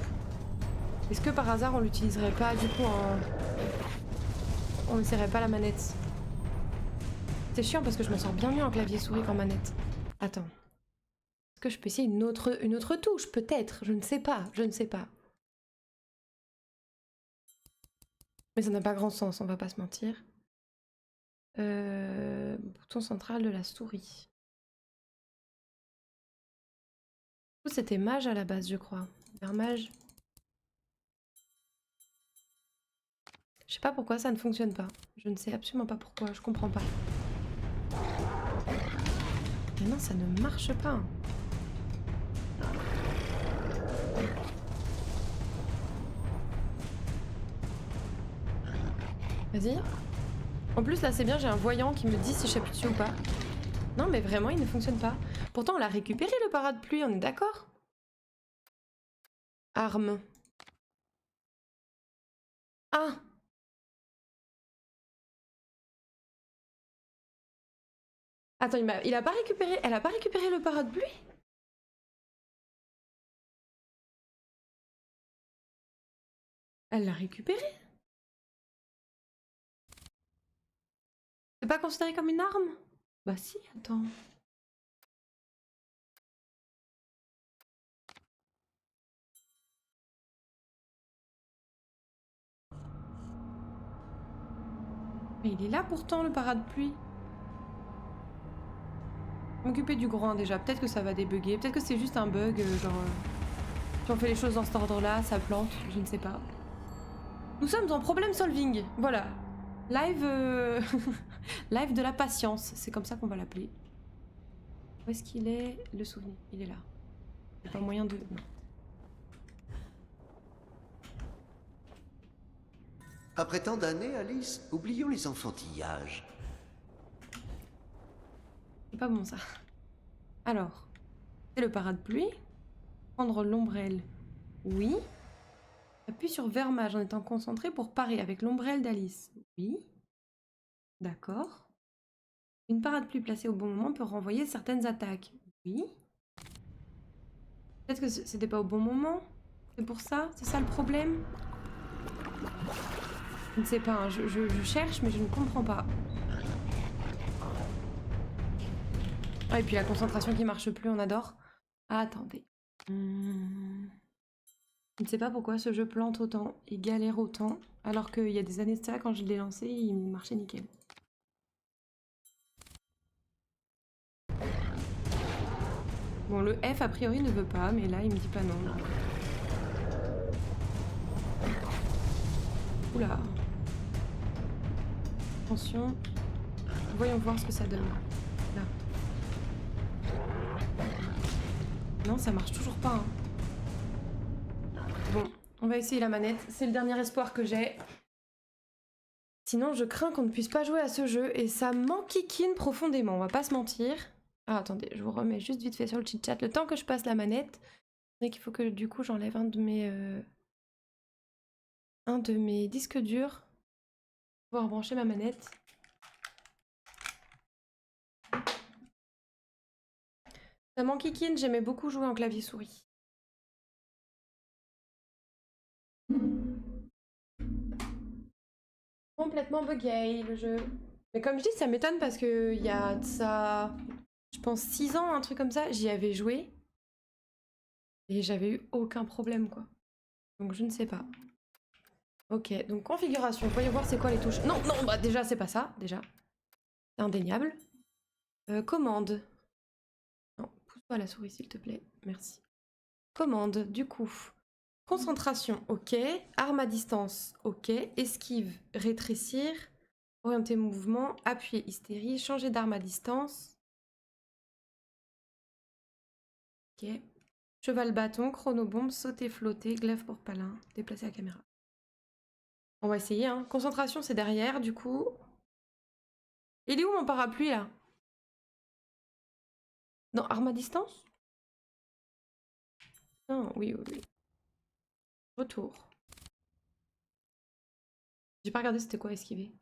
Est-ce que par hasard on l'utiliserait pas du coup en... On n'essaierait pas la manette? C'est chiant parce que je m'en sors bien mieux en clavier souris qu'en manette. Attends. Est-ce que je peux essayer une autre touche? Peut-être. Je ne sais pas. Je ne sais pas. Mais ça n'a pas grand sens, on va pas se mentir. Bouton central de la souris. C'était mage à la base, je crois. Vers mage. Je sais pas pourquoi ça ne fonctionne pas. Je ne sais absolument pas pourquoi, je comprends pas. Mais non, ça ne marche pas. Vas-y. En plus, là, c'est bien, j'ai un voyant qui me dit si j'appuie dessus ou pas. Non mais vraiment il ne fonctionne pas. Pourtant on l'a récupéré le parapluie, on est d'accord? Arme. Ah! Attends, il a pas récupéré... Elle a pas récupéré le parapluie? Elle l'a récupéré? C'est pas considéré comme une arme? Bah si, attends. Mais il est là pourtant le parapluie. M'occuper du grand déjà, peut-être que ça va débugger, peut-être que c'est juste un bug, genre... si on fait les choses dans cet ordre-là, ça plante, je ne sais pas. Nous sommes en problem solving, voilà. Live... Live de la patience, c'est comme ça qu'on va l'appeler. Où est-ce qu'il est? Le souvenir, il est là. Il n'y a pas moyen de... Non. Après tant d'années, Alice, oublions les enfantillages. C'est pas bon ça. Alors, c'est le parapluie. Prendre l'ombrelle. Oui. Appuie sur Vermage en étant concentré pour parer avec l'ombrelle d'Alice. Oui. D'accord. Une parapluie placée au bon moment peut renvoyer certaines attaques. Oui. Peut-être que c'était pas au bon moment. C'est pour ça? C'est ça le problème? Je ne sais pas, hein. Je cherche mais je ne comprends pas. Ah, et puis la concentration qui marche plus, on adore. Ah, attendez. Je ne sais pas pourquoi ce jeu plante autant et galère autant, alors qu'il y a des années de ça, quand je l'ai lancé, il marchait nickel. Bon, le F a priori ne veut pas, mais là il me dit pas non. Oula. Attention. Voyons voir ce que ça donne. Là. Non, ça marche toujours pas. Hein. Bon, on va essayer la manette. C'est le dernier espoir que j'ai. Sinon, je crains qu'on ne puisse pas jouer à ce jeu et ça m'enquiquine profondément, on va pas se mentir. Ah, attendez, je vous remets juste vite fait sur le chit-chat. Le temps que je passe la manette, c'est qu'il faut que du coup j'enlève un de mes disques durs pour pouvoir brancher ma manette. Ça m'enquiquine, j'aimais beaucoup jouer en clavier souris. Complètement buggé le jeu. Mais comme je dis, ça m'étonne parce que il y a de ça, je pense 6 ans, un truc comme ça, j'y avais joué. Et j'avais eu aucun problème quoi. Donc je ne sais pas. Ok, donc configuration, voyons voir c'est quoi les touches. Non, non, bah déjà c'est pas ça, déjà. C'est indéniable. Commande. Non, pousse-toi la souris s'il te plaît, merci. Commande, du coup. Concentration, ok. Arme à distance, ok. Esquive, rétrécir. Orienter mouvement, appuyer hystérie, changer d'arme à distance. Ok. Cheval bâton, chronobombe, sauter, flotter, glaive pour palin, déplacer la caméra. On va essayer, hein. Concentration, c'est derrière, du coup. Il est où mon parapluie, là? Non, arme à distance? Non, oui, oui, oui. Retour. J'ai pas regardé c'était quoi esquiver.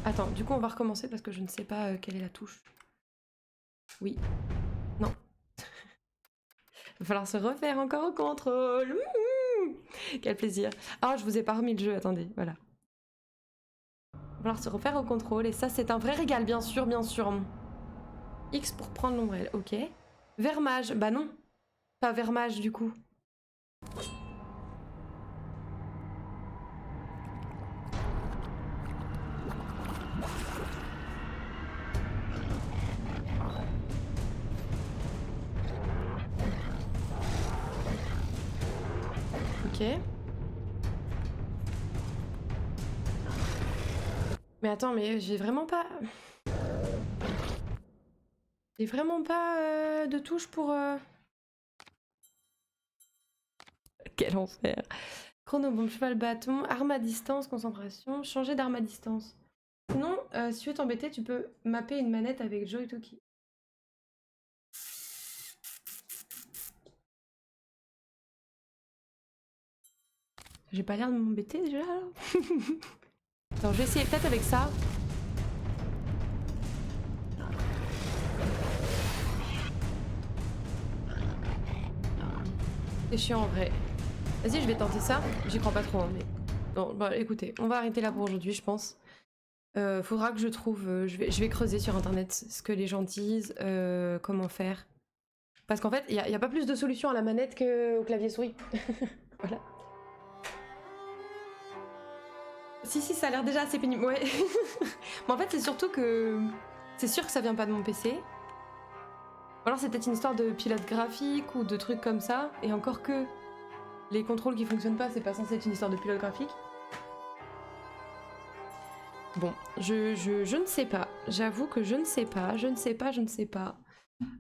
Attends, du coup on va recommencer parce que je ne sais pas quelle est la touche. Oui. Non. Il va falloir se refaire encore au contrôle. Quel plaisir. Ah, je vous ai pas remis le jeu, attendez, voilà. Il va falloir se refaire au contrôle et ça c'est un vrai régal, bien sûr, bien sûr. X pour prendre l'ombrelle, ok. Vermage, bah non. Pas Vermage du coup. Ok. Mais attends, mais j'ai vraiment pas... J'ai vraiment pas de touche pour... Quel enfer. Chronobombe, cheval, bâton, arme à distance, concentration, changer d'arme à distance. Sinon, si tu veux t'embêter, tu peux mapper une manette avec Joy Toki. J'ai pas l'air de m'embêter déjà là. Attends, je vais essayer peut-être avec ça. C'est chiant en vrai. Vas-y, je vais tenter ça. J'y crois pas trop, hein, mais... Bon, bah écoutez, on va arrêter là pour aujourd'hui, je pense. Faudra que je trouve... je vais creuser sur internet ce que les gens disent, comment faire. Parce qu'en fait, il y a pas plus de solutions à la manette qu'au clavier souris. Voilà. Si, ça a l'air déjà assez pénible, ouais. Mais en fait, c'est surtout que... C'est sûr que ça vient pas de mon PC. Ou alors c'est peut-être une histoire de pilote graphique ou de trucs comme ça. Et encore que... Les contrôles qui fonctionnent pas, c'est pas censé être une histoire de pilote graphique. Bon, je ne sais pas. J'avoue que je ne sais pas.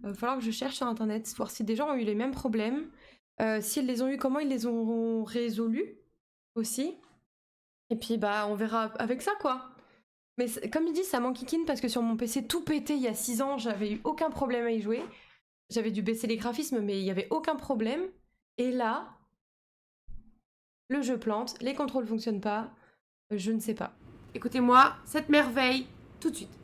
Va falloir que je cherche sur internet, voir si des gens ont eu les mêmes problèmes. S'ils les ont eu, comment ils les ont résolus aussi. Et puis bah on verra avec ça quoi. Mais comme il dit, ça m'enquiquine parce que sur mon PC tout pété il y a 6 ans, j'avais eu aucun problème à y jouer. J'avais dû baisser les graphismes mais il y avait aucun problème. Et là, le jeu plante, les contrôles fonctionnent pas, je ne sais pas. Écoutez-moi, cette merveille, tout de suite.